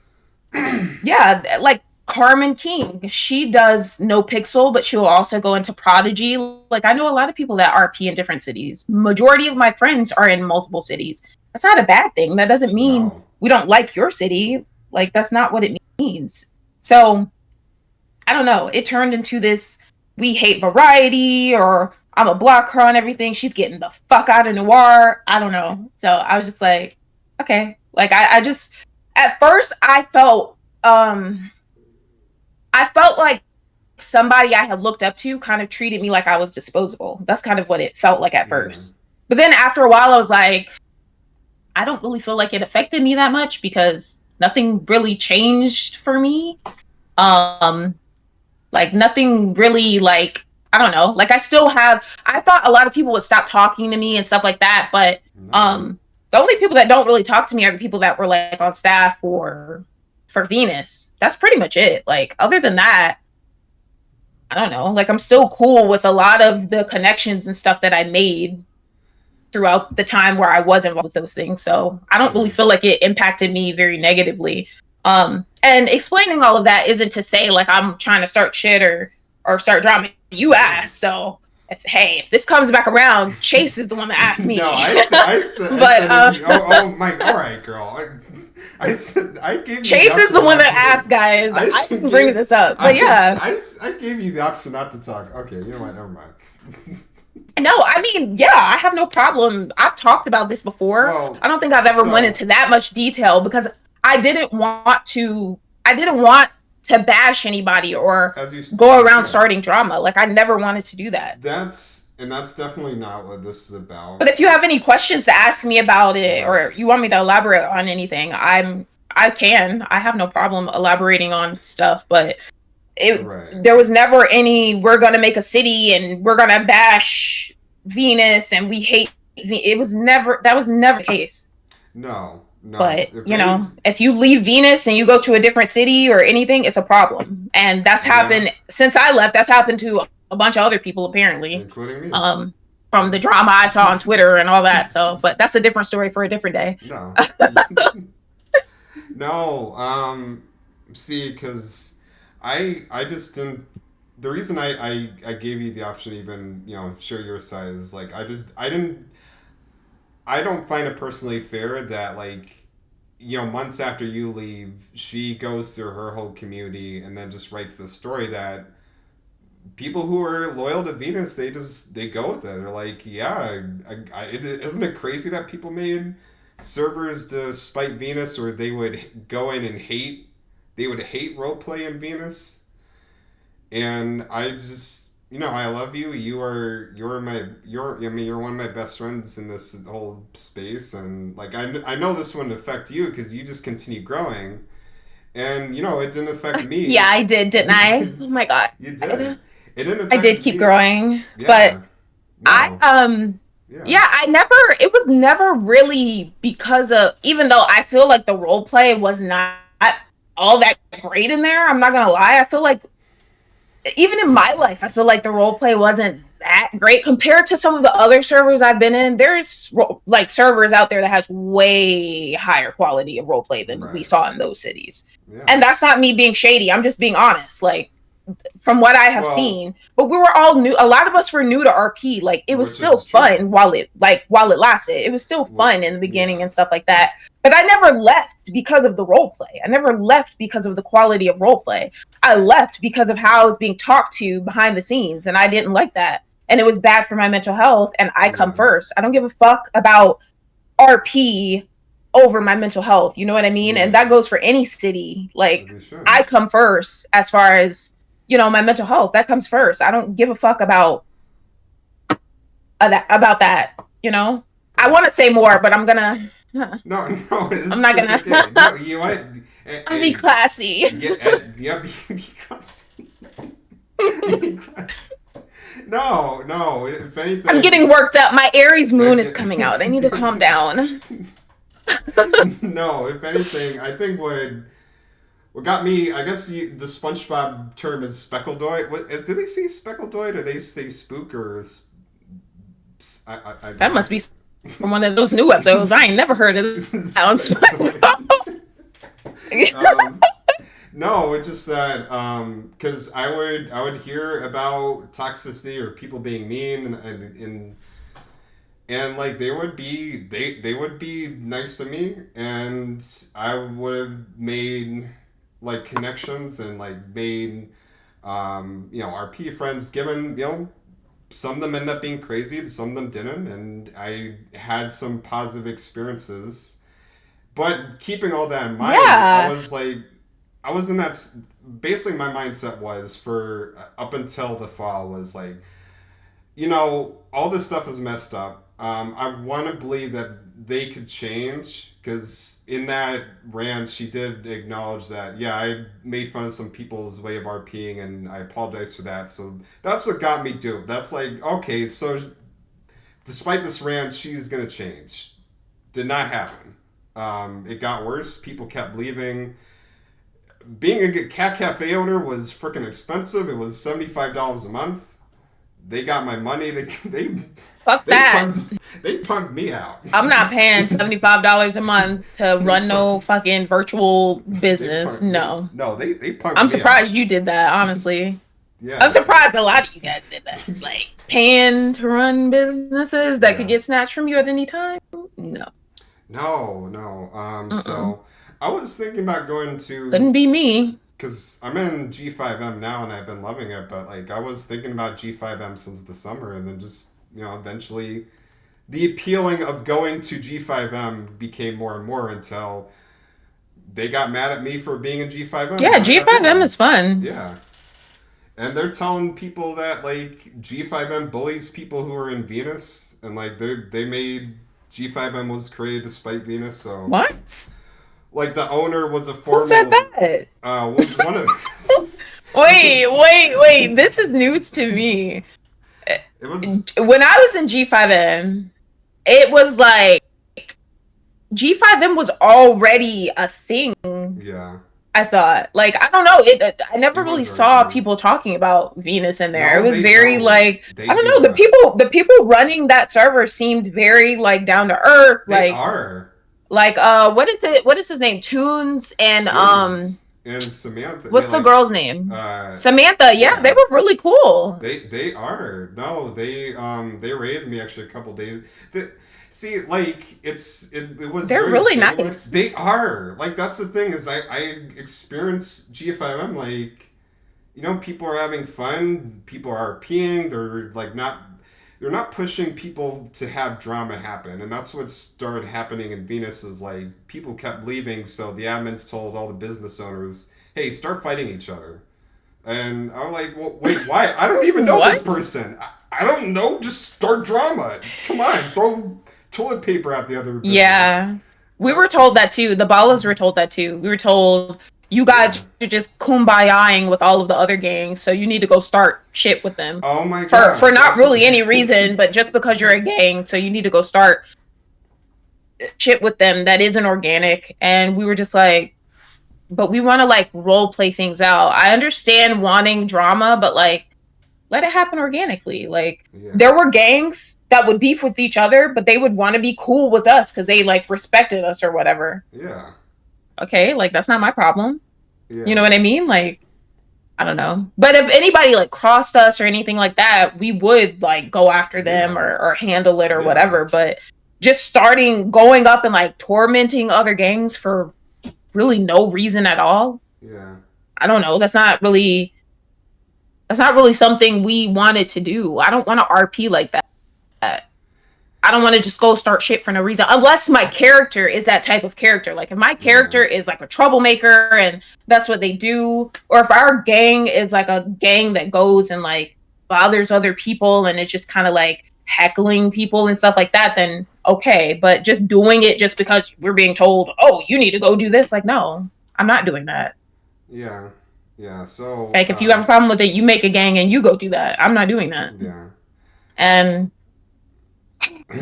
yeah, like Carmen King, she does no pixel, but she'll also go into Prodigy. Like, I know a lot of people that RP in different cities. Majority of my friends are in multiple cities. That's not a bad thing. That doesn't mean No. we don't like your city. Like, that's not what it means. So I don't know. It turned into this we hate variety, or I'm a block her on everything. She's getting the fuck out of noir. I don't know. So I was just like, okay. Like I just at first I felt like somebody I had looked up to kind of treated me like I was disposable. That's kind of what it felt like at Yeah. first. But then after a while I was like, I don't really feel like it affected me that much because nothing really changed for me. Um like nothing really, like, I don't know. Like I thought a lot of people would stop talking to me and stuff like that, but No. the only people that don't really talk to me are the people that were like on staff or for Venus. That's pretty much it. Like other than that, I don't know. Like I'm still cool with a lot of the connections and stuff that I made throughout the time where I was involved with those things. So I don't really feel like it impacted me very negatively. And explaining all of that isn't to say like I'm trying to start shit or start drama. You asked, so if this comes back around, Chase is the one that asked me. No, I said, oh my, all right, girl. I said I gave you Chase is the one that asked, guys. I can bring this up, but yeah, I gave you the option not to talk. Okay, you know what? Never mind. no, I mean, yeah, I have no problem. I've talked about this before. Well, I don't think I've ever went into that much detail because I didn't want to bash anybody or go around starting drama. Like I never wanted to do that. That's definitely not what this is about. But if you have any questions to ask me about it, or you want me to elaborate on anything, I have no problem elaborating on stuff, but there was never any we're gonna make a city and we're gonna bash Venus and we hate that was never the case. No. But if you leave Venus and you go to a different city or anything, it's a problem. And that's happened since I left. That's happened to a bunch of other people apparently, including me. From the drama I saw on Twitter and all that. So, but that's a different story for a different day. No. No. See, because I just didn't. The reason I gave you the option to even share your side is like I don't find it personally fair that months after you leave, she goes through her whole community and then just writes this story that people who are loyal to Venus, they go with it. They're like, yeah, isn't it crazy that people made servers to spite Venus, or they would go in and hate roleplay in Venus? And I just, I love you. You're one of my best friends in this whole space, and like I know this wouldn't affect you because you just continue growing, and it didn't affect me. Yeah, I did, didn't I? Oh my god, you did. It didn't affect I did keep me. growing, Yeah. but No. it was never really because of, even though I feel like the role play was not all that great in there. I'm not gonna lie. I feel like even in my life, I feel like the role play wasn't that great compared to some of the other servers I've been in. There's like servers out there that has way higher quality of role play than we saw in those cities. Yeah. And that's not me being shady. I'm just being honest. Like from what I have seen, but we were all new. A lot of us were new to RP. Like it was still fun while it lasted. It was still fun in the beginning and stuff like that. But I never left because of the role play. I never left because of the quality of role play. I left because of how I was being talked to behind the scenes, and I didn't like that. And it was bad for my mental health, and I come first. I don't give a fuck about RP over my mental health. You know what I mean? Yeah. And that goes for any city. Like I come first as far as my mental health. That comes first. I don't give a fuck about that. I want to say more, but I'm gonna. No, I'm not gonna. Okay. No, you might. I'll be classy. Be classy. No. If anything, I'm getting worked up. My Aries moon is coming out. I need to calm down. No, if anything, I think what got me, I guess the SpongeBob term is speckledoid. Do they say speckledoid or they say spook or? That must be from one of those new episodes. I ain't never heard of this. No, it's just that because I would hear about toxicity or people being mean and like they would be nice to me and I would have made like connections and like made RP friends given some of them end up being crazy but some of them didn't and I had some positive experiences but keeping all that in mind Yeah. I was in that basically my mindset was for up until the fall was like all this stuff is messed up. I want to believe that they could change because in that rant, she did acknowledge that, yeah, I made fun of some people's way of RPing and I apologize for that. So that's what got me duped. That's like, okay, so despite this rant, she's going to change. Did not happen. It got worse. People kept leaving. Being a cat cafe owner was freaking expensive. It was $75 a month. They got my money. Fuck They that. punked me out. I'm not paying $75 a month to They run no punked, fucking virtual they business. punked me. No. No, they punked I'm me out. surprised you did that, honestly. I'm Yeah, surprised a lot of you guys did that. Like paying to run businesses that could yeah. get snatched from you at any time? No. No, no. Mm-mm. So I was thinking about going Couldn't to be me. because I'm in G5M now and I've been loving it, but like I was thinking about G5M since the summer, and then just eventually the appealing of going to G5M became more and more until they got mad at me for being in G5M Yeah, and I got rid of G5M them. is fun. Yeah. And they're telling people that like G5M bullies people who are in Venus, and like they made G5M was created to spite Venus. So What? like the owner was a Who said formal that? was one of Wait. This is news to me. it was When I was in G5M, it was like G5M was already a thing. yeah I thought, like, I don't know, I it never really was already saw done. people talking about Venus in there. It No, was they very don't. like, They I don't do know, not. the people running that server seemed very like down to earth, They are like what is his name? Tunes and Tunes and Samantha. what's the girl's name? Uh Samantha. Yeah, they yeah. were really cool. They are. No, they raided me actually a couple days. See, like it was They're very really genuine. nice. They are. Like that's the thing is I experience GFIM like people are having fun, people are RPing, they're not pushing people to have drama happen. And that's what started happening in Venus was like people kept leaving, so the admins told all the business owners, "Hey, start fighting each other." And I'm like, well, wait, why? I don't even know this What? person. I don't know. Just start drama. Come on, throw toilet paper at the other business. Yeah. We were told that too. The Ballas were told that too. We were told you Yeah. guys are just kumbayaing with all of the other gangs, so you need to go start shit with them. Oh my For god. not That's what. really any reason, but just because you're a gang, so you need to go start shit with them that isn't organic. And we were just like, but we want to like role play things out. I understand wanting drama, but like let it happen organically. Like Yeah. there were gangs that would beef with each other, but they would want to be cool with us because they like respected us or whatever. Yeah. Okay, like that's not my problem. You know Yeah. what I mean? Like I don't know. But if anybody like crossed us or anything like that, we would like go after them Yeah. or handle it or Yeah. whatever. But just starting going up and like tormenting other gangs for really no reason at all. Yeah. I don't know. That's not really something we wanted to do. I don't want to RP like that. I don't want to just go start shit for no reason unless my character is that type of character. Like if my Yeah. character is like a troublemaker and that's what they do, or if our gang is like a gang that goes and like bothers other people and it's just kind of like heckling people and stuff like that, then okay. But just doing it just because we're being told, oh, you need to go do this, like no, I'm not doing that. Yeah. Yeah. So. Like if you have a problem with it, you make a gang and you go do that. I'm not doing that. Yeah. And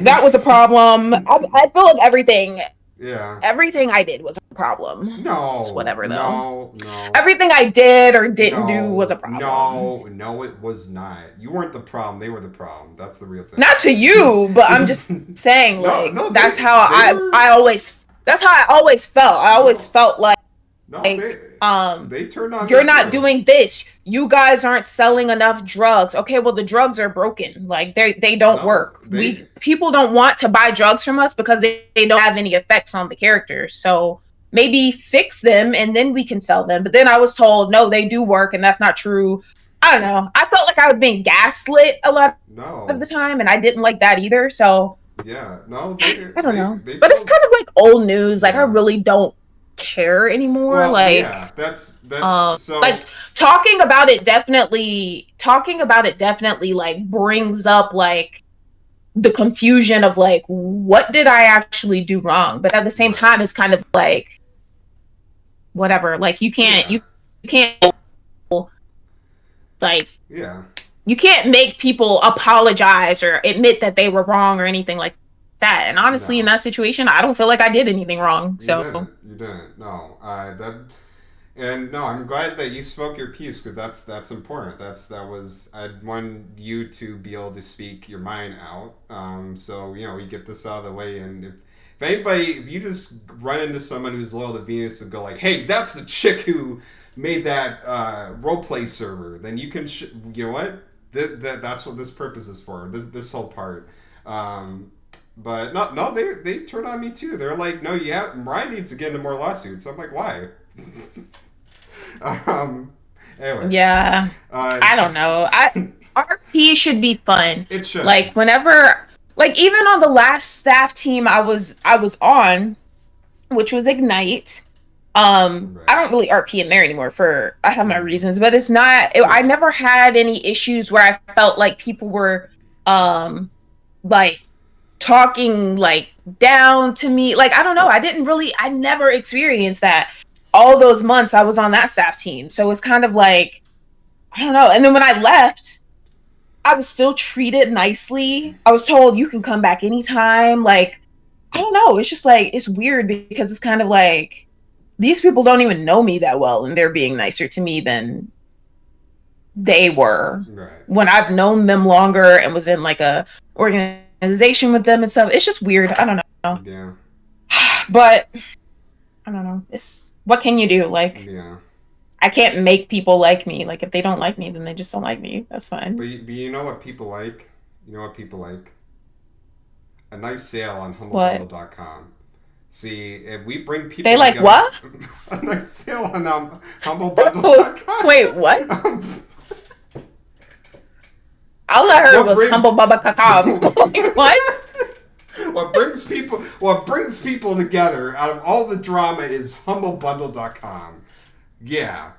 that was a problem. I feel like Yeah. everything I did was a problem. No. It's whatever though. No. No. Everything I did or didn't do No, was a problem. no, it was not. You weren't the problem. They were the problem. That's the real thing. Not to you, but I'm just saying, No, like no, that's they how were. I always that's how I always felt. I always No. felt like No, like, they turned on me you're not too. doing this. You guys aren't selling enough drugs. Okay, well the drugs are broken. Like they don't No, work. We they people don't want to buy drugs from us because they don't have any effects on the characters. So maybe fix them and then we can sell them. But then I was told no, they do work and that's not true. I don't know. I felt like I was being gaslit a lot of the no. time and I didn't like that either. So Yeah, no, they I don't they know. they But it's told kind of like old news. Like I yeah. really don't care anymore. Well, yeah, that's Like so talking about it definitely like brings up like the confusion of like what did I actually do wrong? But at the same right. time it's kind of like whatever. Like Yeah. you can't like Yeah. you can't make people apologize or admit that they were wrong or anything like that. And honestly in No. that situation I don't feel like I did anything wrong. You So didn't. You didn't. No. That and no, I'm glad that you spoke your piece because that's important. That was I want you to be able to speak your mind out. So we get this out of the way, and if you just run into someone who's loyal to Venus and go like, hey, that's the chick who made that roleplay server, then you can you know what that's what this purpose is for. This whole part. But no, they turned on me too. They're like, no, Mariah needs to get into more lawsuits. I'm like, why? um, anyway, yeah. I don't know. RP should be fun. it should. Like whenever like even on the last staff team I was on, which was Ignite. I Right. don't really RP in there anymore for I have my Mm. reasons, but it's not I Yeah. never had any issues where I felt like people were like talking like down to me. Like I don't know, I never experienced that all those months I was on that staff team. So it's kind of like I don't know. And then when I left, I was still treated nicely. I was told you can come back anytime. Like, I don't know. It's just like, it's weird because it's kind of like these people don't even know me that well and they're being nicer to me than they were Right. when I've known them longer and was in like a organization with them and stuff. It's just weird. I don't know. Yeah. But I don't know. It's what can you do? Like, Yeah. I can't make people like me. Like, if they don't like me, then they just don't like me. That's fine. But you know what people like? You know what people like? A nice sale on What? humblebundle.com. See, if we bring They people like together, what? a nice sale on humblebundle.com. Wait, what? All I heard what was brings humble baba kakam. Like, what? what brings people together out of all the drama is humblebundle.com. Yeah.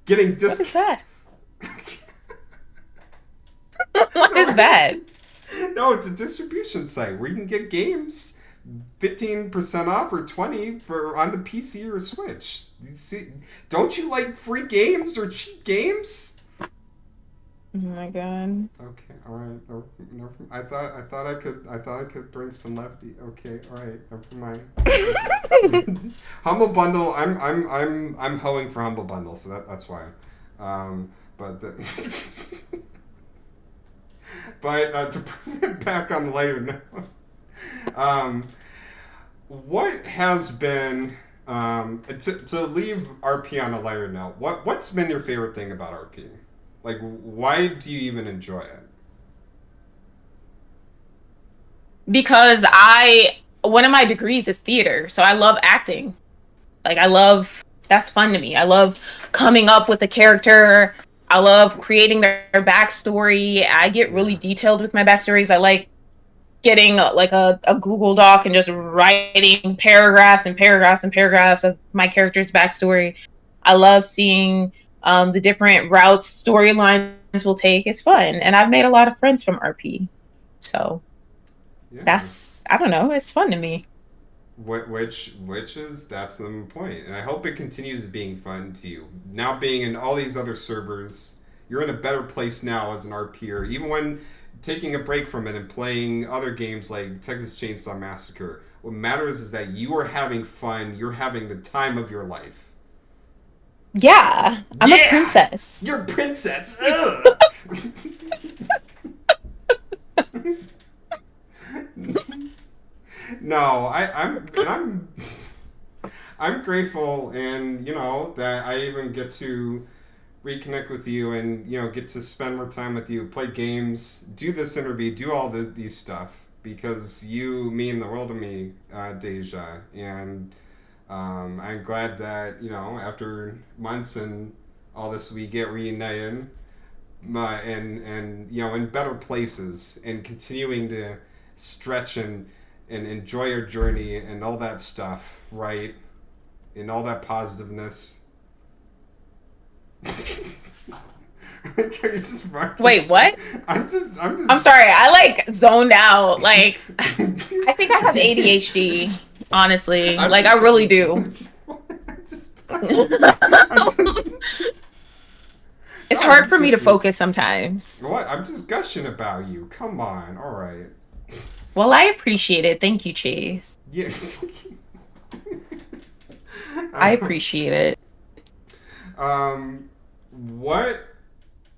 Getting What is discount. that? What is that? No, it's a distribution site where you can get games 15% off or 20 for on the PC or Switch. Don't you like free games or cheap games? Oh my god. Okay, all right. No, I thought I could bring some lefty. Okay, all right. Never mind. Humble Bundle. I'm hoeing for Humble Bundle, so that's why. But to bring it back on the lighter note, what has been to leave RP on a lighter note? What's been your favorite thing about RP? Like, why do you even enjoy it? Because one of my degrees is theater, so I love acting. Like that's fun to me. I love coming up with a character. I love creating their backstory. I get really Yeah. detailed with my backstories. I like getting like a Google Doc and just writing paragraphs and paragraphs and paragraphs of my character's backstory. I love seeing the different routes storylines will take. It's fun, and I've made a lot of friends from RP. So Yeah. I don't know, it's fun to me. Which is that's the point, and I hope it continues being fun to you. Now being in all these other servers, you're in a better place now as an RPer. Even when taking a break from it and playing other games like Texas Chainsaw Massacre, what matters is that you are having fun. You're having the time of your life. Yeah, I'm a Yeah, princess. you're a princess. Ugh. No, I'm I'm grateful, and that I even get to reconnect with you, and get to spend more time with you, play games, do this interview, do all these stuff because you mean the world to me, Deja, and I'm glad that after months and all this, we get reunited, and in better places, and continuing to stretch and enjoy our journey and all that stuff, right? And all that positiveness. You're just Wait, what? I'm I'm sorry. I like zoned out. Like, I think I have ADHD. Honestly, like I really do. I'm just, It's no, I'm hard just for me to gushing. focus sometimes. What? I'm just gushing about you. Come on. All right. Well, I appreciate it. Thank you, Chase. Yeah. I appreciate it. um, what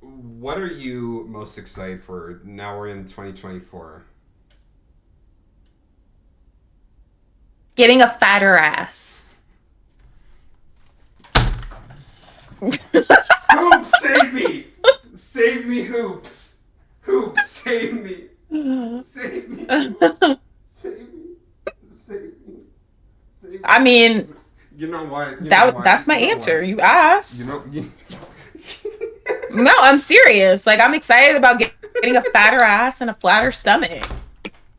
what are you most excited for? Now we're in 2024. Getting a fatter ass. Hoops, save me! Save me, Hoops! Hoops, save me! Save me! Save me! Save me! Save me! I mean, You know what? that's my answer. You asked. You, No, I'm serious. Like I'm excited about getting a fatter ass and a flatter stomach.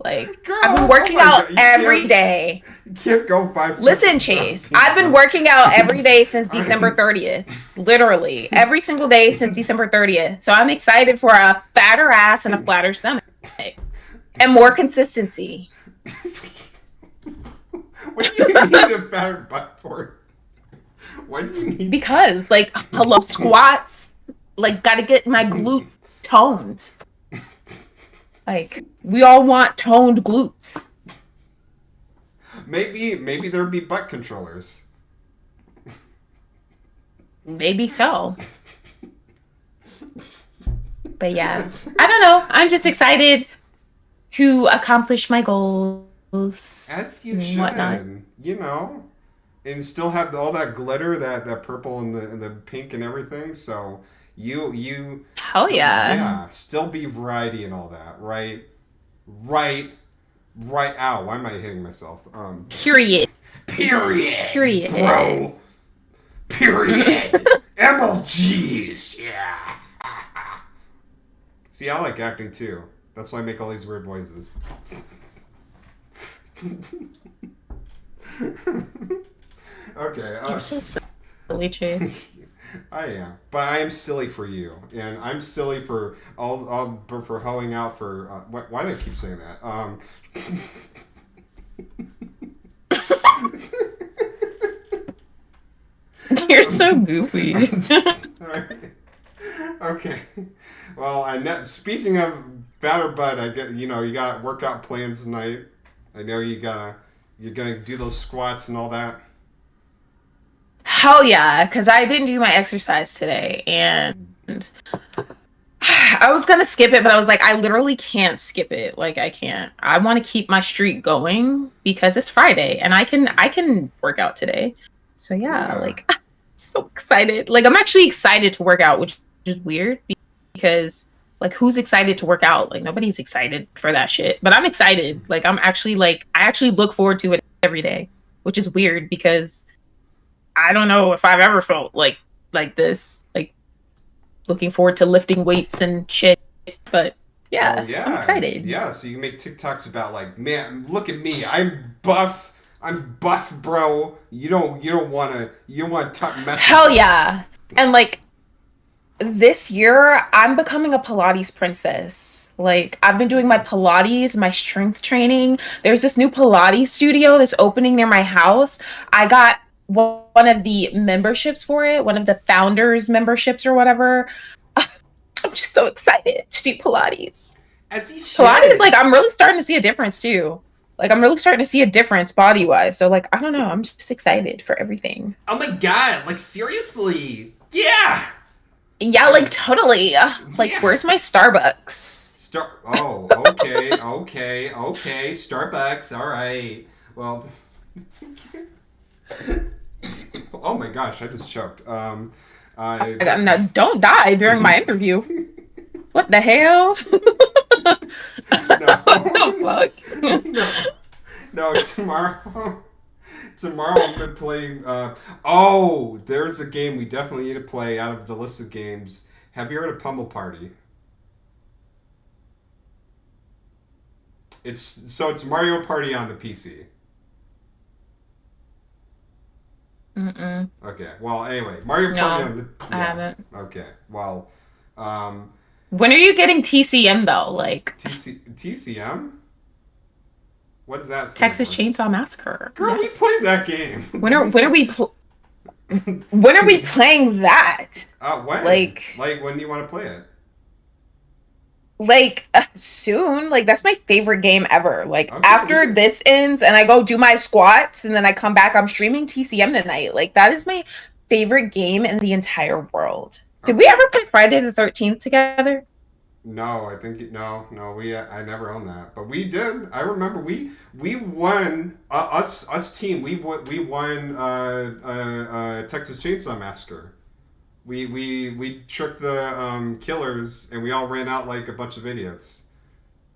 Like Girl, I've been oh working my out God, every day. you can't go 5 Listen, seconds Chase, without I've been being working out every day since drunk. December 30th. Literally, every single day since December 30th. So I'm excited for a fatter ass and a flatter stomach. And more consistency. What do you need a fatter butt for? Why do you need Because, like, hello, squats. Like, gotta get my glutes toned. Like, we all want toned glutes. Maybe there'd be butt controllers. Maybe so. But yeah, I don't know. I'm just excited to accomplish my goals. As you and should, whatnot. and still have all that glitter, that purple and the pink and everything. So you Hell still, yeah. yeah, still be variety and all that, right? Right, right. Ow! Why am I hitting myself? Period. Period. Period. Bro. Period. MLGs. Yeah. See, I like acting too. That's why I make all these weird voices. Okay. You're so silly, Chase. I am, but I am silly for you, and I'm silly for all for hoeing out for. Why do I keep saying that? You're so goofy. Alright. Okay. Well, speaking of fatter butt, I get you got workout plans tonight. I know you're gonna do those squats and all that. Hell yeah, because I didn't do my exercise today, and I was gonna skip it, but I was like, I literally can't skip it. Like I can't. I want to keep my streak going because it's Friday, and I can work out today. So yeah, Yeah. like I'm so excited. Like I'm actually excited to work out, which is weird because like who's excited to work out? Like nobody's excited for that shit. But I'm excited. Like I'm actually like I actually look forward to it every day, which is weird because I don't know if I've ever felt like this, like looking forward to lifting weights and shit. But Oh yeah, I'm yeah, excited. yeah. So you can make TikToks about like, man, look at me, I'm buff. I'm buff, bro. You don't want to talk mess. Hell yeah. And like this year, I'm becoming a Pilates princess. Like I've been doing my Pilates, my strength training. There's this new Pilates studio that's opening near my house. I got one of the memberships for it, one of the founders memberships or whatever. I'm just so excited to do Pilates. As you Pilates, should. like I'm really starting to see a difference too. Like I'm really starting to see a difference body wise. So like I don't know, I'm just excited for everything. Oh my god, like seriously. Yeah. Yeah, like totally. Like Yeah. where's my Starbucks? Oh, okay, okay, okay. Starbucks. All right. Well. Oh my gosh, I just choked. No, don't die during my interview. What the hell? No, What the fuck? no, no. Tomorrow I'm gonna play. Oh, there's a game we definitely need to play out of the list of games. Have you heard of Pummel Party? It's Mario Party on the PC. Mm-mm. Okay. Well, anyway, Mario Party No, on the I yeah. haven't. Okay. Well, um, When are you getting TCM though? Like TCM. What does that stand Texas for? Chainsaw Massacre. Girl, we Yes. played that game. When are we playing that? When? Like Like when do you want to play it? soon. Like that's my favorite game ever. Like Okay, we after can. this ends and I go do my squats and then I come back, I'm streaming TCM tonight. Like that is my favorite game in the entire world. Did we Okay. ever play Friday the 13th together? No, I think no. I never owned that, but we did. I remember we won us team. We won Texas Chainsaw Massacre. We tricked the killers, and we all ran out like a bunch of idiots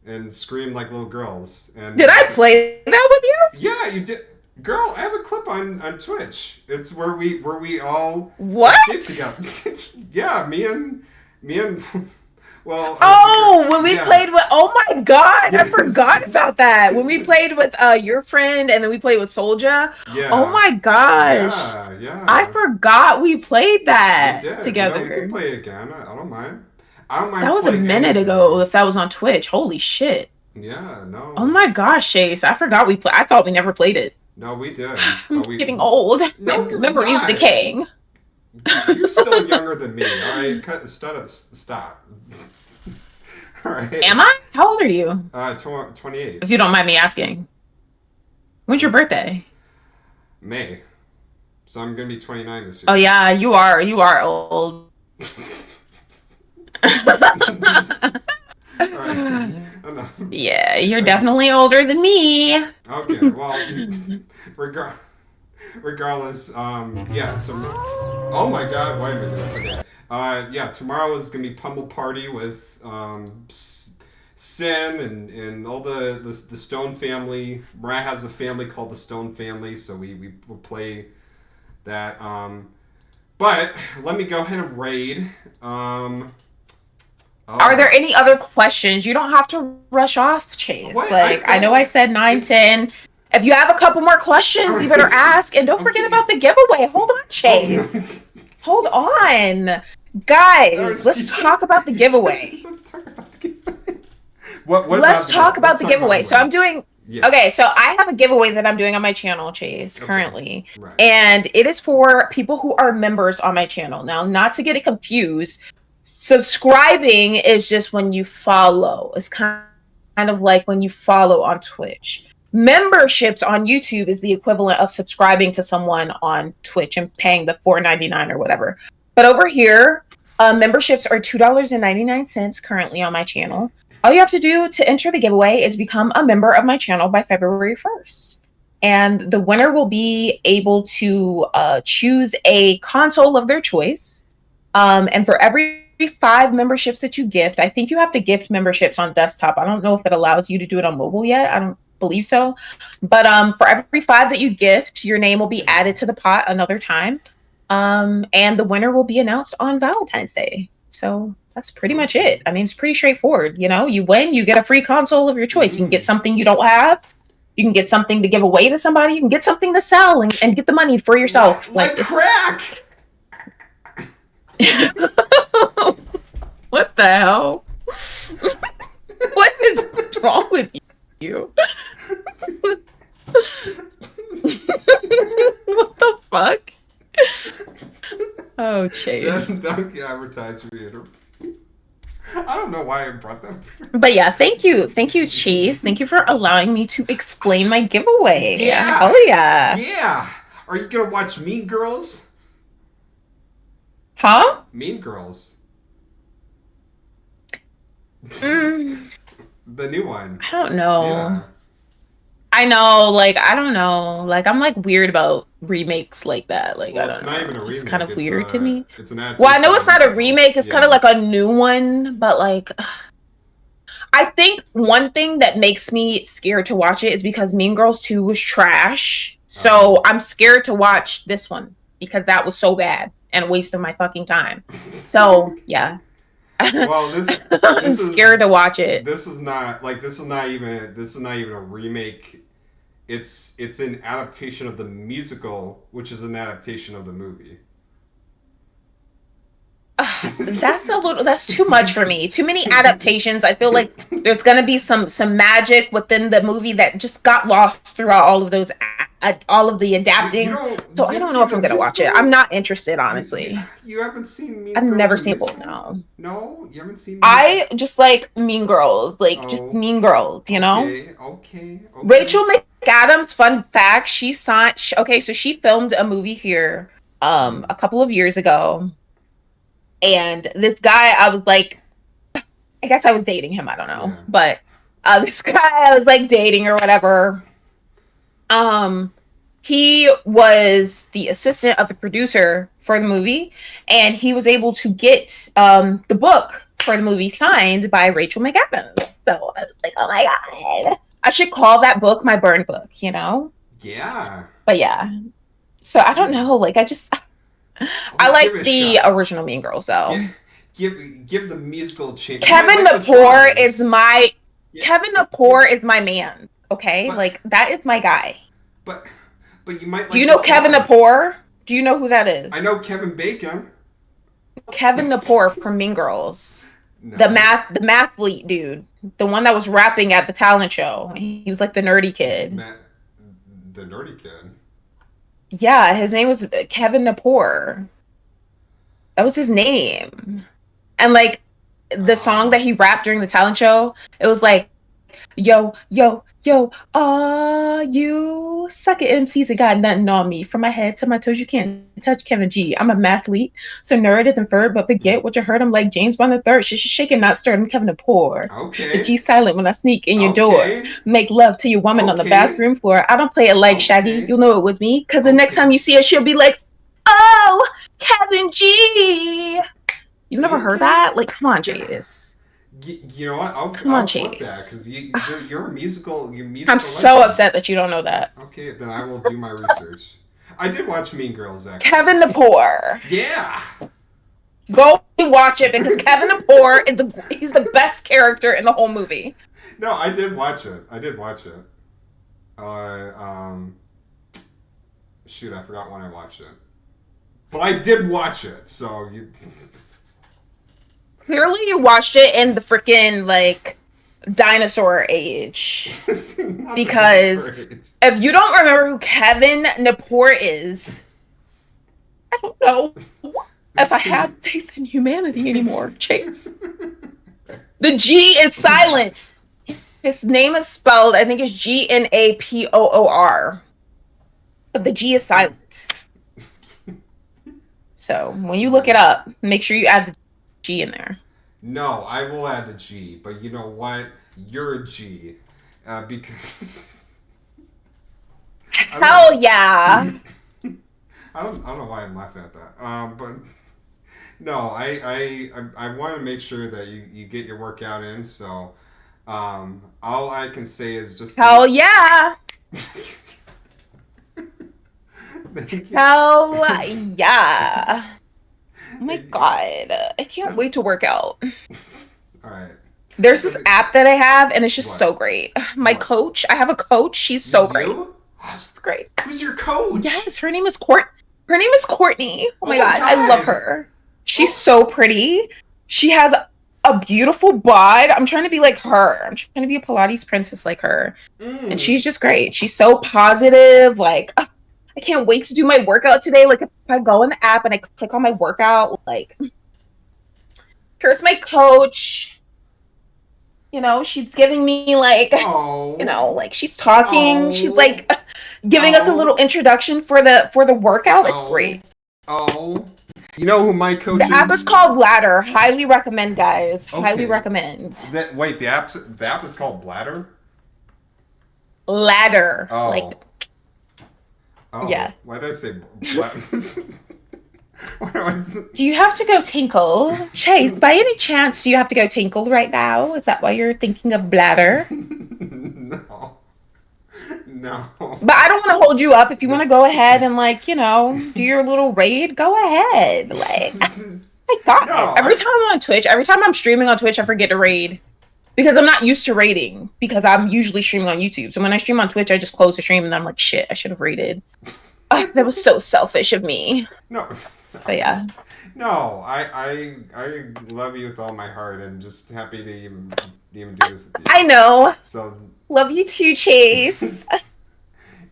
and screamed like little girls. And Did I play that with you? yeah, you did, girl. I have a clip on Twitch. It's where we all escaped What? together. Yeah, me and well, Oh, when we yeah, played with oh my god, I yes, forgot about that. When we played with your friend and then we played with Soldier. Oh yeah, my gosh. yeah, I yeah. forgot we played We that did. You know, we can together. play it again. I don't mind. I don't mind That was a playing minute ago anything. if that was on Twitch. Holy shit. Yeah, Oh no, my gosh, Chase. I forgot we I thought we never played it. no, we did. I'm But we getting old. My no, you're memory is not. decaying. You're still younger than me. All right, stop. All right. Am I? How old are you? 28 If you don't mind me asking. When's your birthday? May. So I'm gonna be 29 this Oh year. yeah, you are. You are old. All right. Enough. Yeah, you're Okay. definitely older than me. Okay. Well, regar- regardless, yeah. Oh my God! Why am I doing that? Okay. Yeah. Tomorrow is gonna be Pummel Party with Sin and all the Stone family. Mariah has a family called the Stone family, so we will play that. But let me go ahead and raid. Are there Oh. any other questions? You don't have to rush off, Chase. What? I Like, I know I don't. said 9, 10. If you have a couple more questions, you better ask. And don't forget Okay. about the giveaway. Hold on, Oh. Chase. Hold on. No, Guys, let's talk about the giveaway. Let's talk about the giveaway. What Let's about talk about let's the talk about giveaway. So I'm doing Yeah. okay, so I have a giveaway that I'm doing on my channel, Chase, Okay. currently. Right. And it is for people who are members on my channel. Now, not to get it confused, subscribing is just when you follow. It's kind of like when you follow on Twitch. Memberships on YouTube is the equivalent of subscribing to someone on Twitch and paying the $4.99 or whatever. But over here, memberships are $2.99 currently on my channel. All you have to do to enter the giveaway is become a member of my channel by February 1st. And the winner will be able to choose a console of their choice. And for every 5 memberships that you gift, I think you have to gift memberships on desktop. I don't know if it allows you to do it on mobile yet. I don't believe so. But for every 5 that you gift, your name will be added to the pot another time. And the winner will be announced on Valentine's Day. So that's pretty much it. I mean, it's pretty straightforward. You know, you win, you get a free console of your choice. You can get something you don't have. You can get something to give away to somebody. You can get something to sell and get the money for yourself. Like crack. What the hell? What is wrong with you? What the fuck? Oh, Chase. Don't get advertised for me. I don't know why I brought that. But yeah, thank you, Chase. Thank you for allowing me to explain my giveaway. Yeah. Oh yeah. Yeah. Are you gonna watch Mean Girls? Huh? Mean Girls. Mm, The new one. I don't know. Yeah. I know, like, I don't know. Like, I'm like weird about remakes like that. Like, I Well, it's don't not even know. a It's kind remake. of weird to me. It's an Well, I adaptation know of the it's not a musical. remake, it's kind of Yeah. like a new one, but like I think one thing that makes me scared to watch it is because Mean Girls 2 was trash. So I'm scared to watch this one because that was so bad and a waste of my fucking time. So yeah. Well, I'm scared to watch it. this is not like this is not even a remake. It's an adaptation of the musical, which is an adaptation of the movie. That's too much for me. Too many adaptations. I feel like there's gonna be some magic within the movie that just got lost throughout all of those all of the adapting. So You I haven't don't know seen if the I'm gonna watch it. I'm musical? not interested, honestly. You haven't seen I've Mean Girls never the seen both. musical? No, No, you haven't seen the musical. I just like Mean Girls, like just Oh, Mean Girls. You know, okay. Rachel McAdams. Fun fact: she signed. Okay, so she filmed a movie here Mm, a couple of years ago, and this guy, I was like, I guess I was dating him. I don't know, yeah. but this guy I was like dating or whatever. Um, he was the assistant of the producer for the movie, and he was able to get the book for the movie signed by Rachel McAdams. So I was like, oh my god, I should call that book my burn book, you know? Yeah. But yeah, so I don't Hmm. know. Like, I just I Give like it a the shot. original Mean Girls though. Give give the musical a chance. You might Kevin like the Napor is songs. my Yeah. Kevin Give, Napor is my man. Okay, but like that is my guy. but but you might Do you like the know Kevin songs. Napor? Do you know who that I is? know Kevin Bacon. Kevin Napor from Mean Girls, No. the mathlete dude, the one that was rapping at the talent show. He was like the nerdy kid. Matt, the nerdy kid. Yeah, his name was Kevin Napor. That was his name. And like the song Oh. that he rapped during the talent show, it was like yo, yo, yo, you suck at MCs that got nothing on me. From my head to my toes, you can't touch Kevin G. I'm a mathlete, so nerd isn't furred, but forget what you heard. I'm like James Bond the third. Shit, shaking, not stirred. I'm Kevin the poor. The Okay. G silent when I sneak in your door. Okay. Make love to your woman on the Okay. bathroom floor. I don't play it like Shaggy. Okay. You'll know it was me, because the next time Okay. you see her, she'll be like, oh, Kevin G. You've never heard Okay. that? Like, come on, Yeah. Chase. You know what? Come on, I'll clip that Chase. because you're a I'm musical so legend. upset that you don't know that. Okay, then I will do my research. I did watch Mean Girls actually. Kevin the Poor. Yeah. Go watch it because Kevin the Poor is he's the best character in the whole movie. No, I did watch it. I did watch it. Um, shoot, I forgot when I watched it. But I did watch it, so you. Clearly, you watched it in the freaking like dinosaur age. Because if you don't remember who Kevin Napor is, I don't know if I have faith in humanity anymore, Chase. The G is silent. His name is spelled, I think it's GNAPOOR. But the G is silent. So when you look it up, make sure you add the G in there. No, I will add the G, but you know what? You're a G. Because. Hell yeah. I don't know why I'm laughing at that. But no, I want to make sure that you get your workout in. So, all I can say is just Hell yeah. Hell yeah. Oh my god. I can't wait to work out. All right. There's this app that I have and it's just What? so great. My What? coach, I have a coach, she's You so great. do? She's great. Who's your coach? Yes, her name is Courtney. Oh my god, I love her. She's Oh. so pretty. She has a beautiful bod. I'm trying to be like her. I'm trying to be a Pilates princess like her. And she's just great. She's so positive. Like, I can't wait to do my workout today. Like, if I go in the app and I click on my workout, like, here's my coach. You know, she's giving me like, Oh. you know, like she's talking. Oh. She's like giving us a little introduction for the workout. It's great. Oh. You know who my coach The is? app is called Bladder. Highly recommend, guys. Okay. Highly recommend. The app is called Bladder? ladder. Like, Oh. yeah. Oh. Why did I say black? Why was Do you have to go tinkle? Chase, by any chance, do you have to go tinkle right now? Is that why you're thinking of bladder? No. No. But I don't want to hold you up. If you No. want to go ahead and, like, do your little raid, go ahead. Like, my No, God. Every I time I'm on Twitch, every time I'm streaming on Twitch, I forget to raid. Because I'm not used to raiding. Because I'm usually streaming on YouTube. So when I stream on Twitch, I just close the stream and I'm like, shit, I should have raided. That was so selfish of me. no. So yeah. No, I love you with all my heart and just happy to even do this with you. I know. So Love you too, Chase.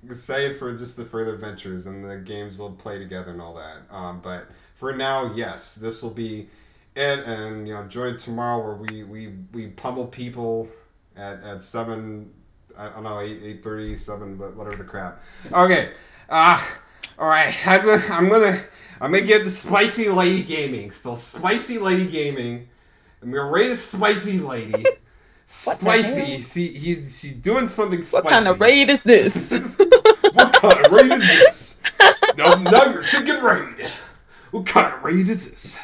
excited for just the further ventures and the games we'll play together and all that. But for now, yes, this will be it, and join tomorrow where we pummel people at 7. I don't know, 8:30, 7, but whatever the crap. Okay, all right. I'm gonna get the spicy lady gaming. Still spicy lady gaming. I'm gonna rate a spicy lady. What the Spicy. hell? She's doing something spicy. What kind of raid is this? What kind of raid is this? Now you're thinking raid. What kind of raid is this?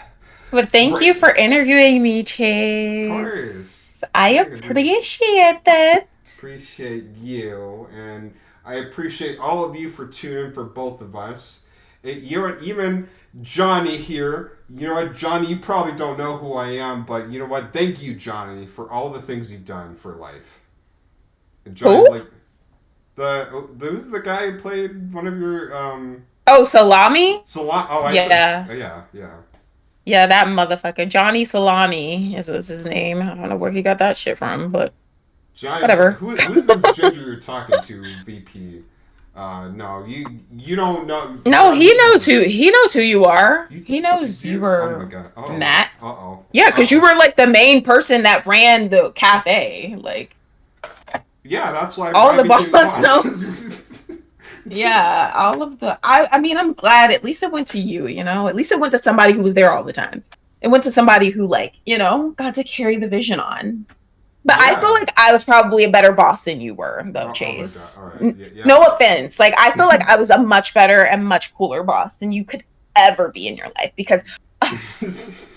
But thank Raid. you for interviewing me, Of Chase. course. I appreciate that. Appreciate you, and I appreciate all of you for tuning in for both of us. Even Johnny here. You know what, Johnny? You probably don't know who I am, but you know what? Thank you, Johnny, for all the things you've done for life. And Johnny's Who? like who's the guy who played one of your Oh, Salami? Oh, I Yeah. said, yeah. Yeah, that motherfucker. Johnny Salami was his name. I don't know where he got that shit from, but Johnny, whatever. who's this ginger you're talking to, VP? No, you don't know. No, he knows who you are. You He knows do? you Oh my were god. Matt. Uh-oh. Yeah, because you were like the main person that ran the cafe. Like Yeah, that's why all I the became boss boss. Yeah, all of the I mean, I'm glad at least it went to you, At least it went to somebody who was there all the time. It went to somebody who got to carry the vision on. But I feel Yeah. like I was probably a better boss than you were, though, Oh my god. Chase. All right. Yeah. No offense. Like I feel like I was a much better and much cooler boss than you could ever be in your life because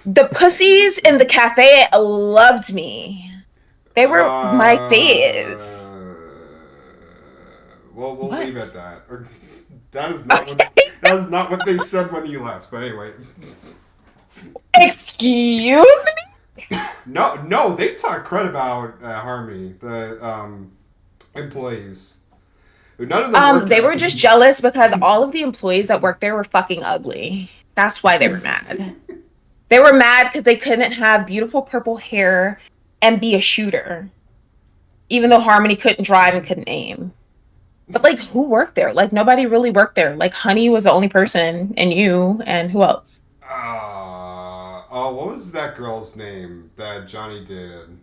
the pussies in the cafe loved me. They were my faves. Well, we'll What? leave it at that. That is not Okay. that is not what they said when you left. But anyway. Excuse me? No, they talk crud about Harmony, the employees. None of them work They there. were just jealous because all of the employees that worked there were fucking ugly. That's why they were mad. They were mad because they couldn't have beautiful purple hair and be a shooter. Even though Harmony couldn't drive and couldn't aim. But like who worked there? Like nobody really worked there. Like Honey was the only person and you and who else? What was that girl's name that Johnny did?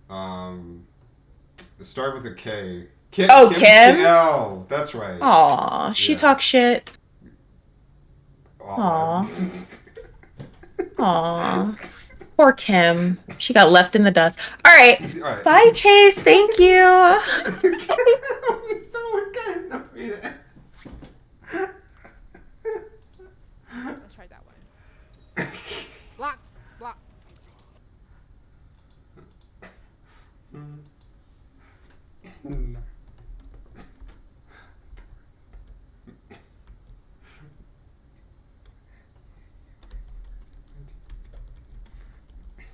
It started with a K. Kim? Oh, that's right. Aw, she talks shit. Aw. Aw. Poor Kim. She got left in the dust. All right. All right. Bye, Chase. Thank you. No, we can't. No, read it. Let's try that one. Block.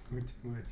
Too much.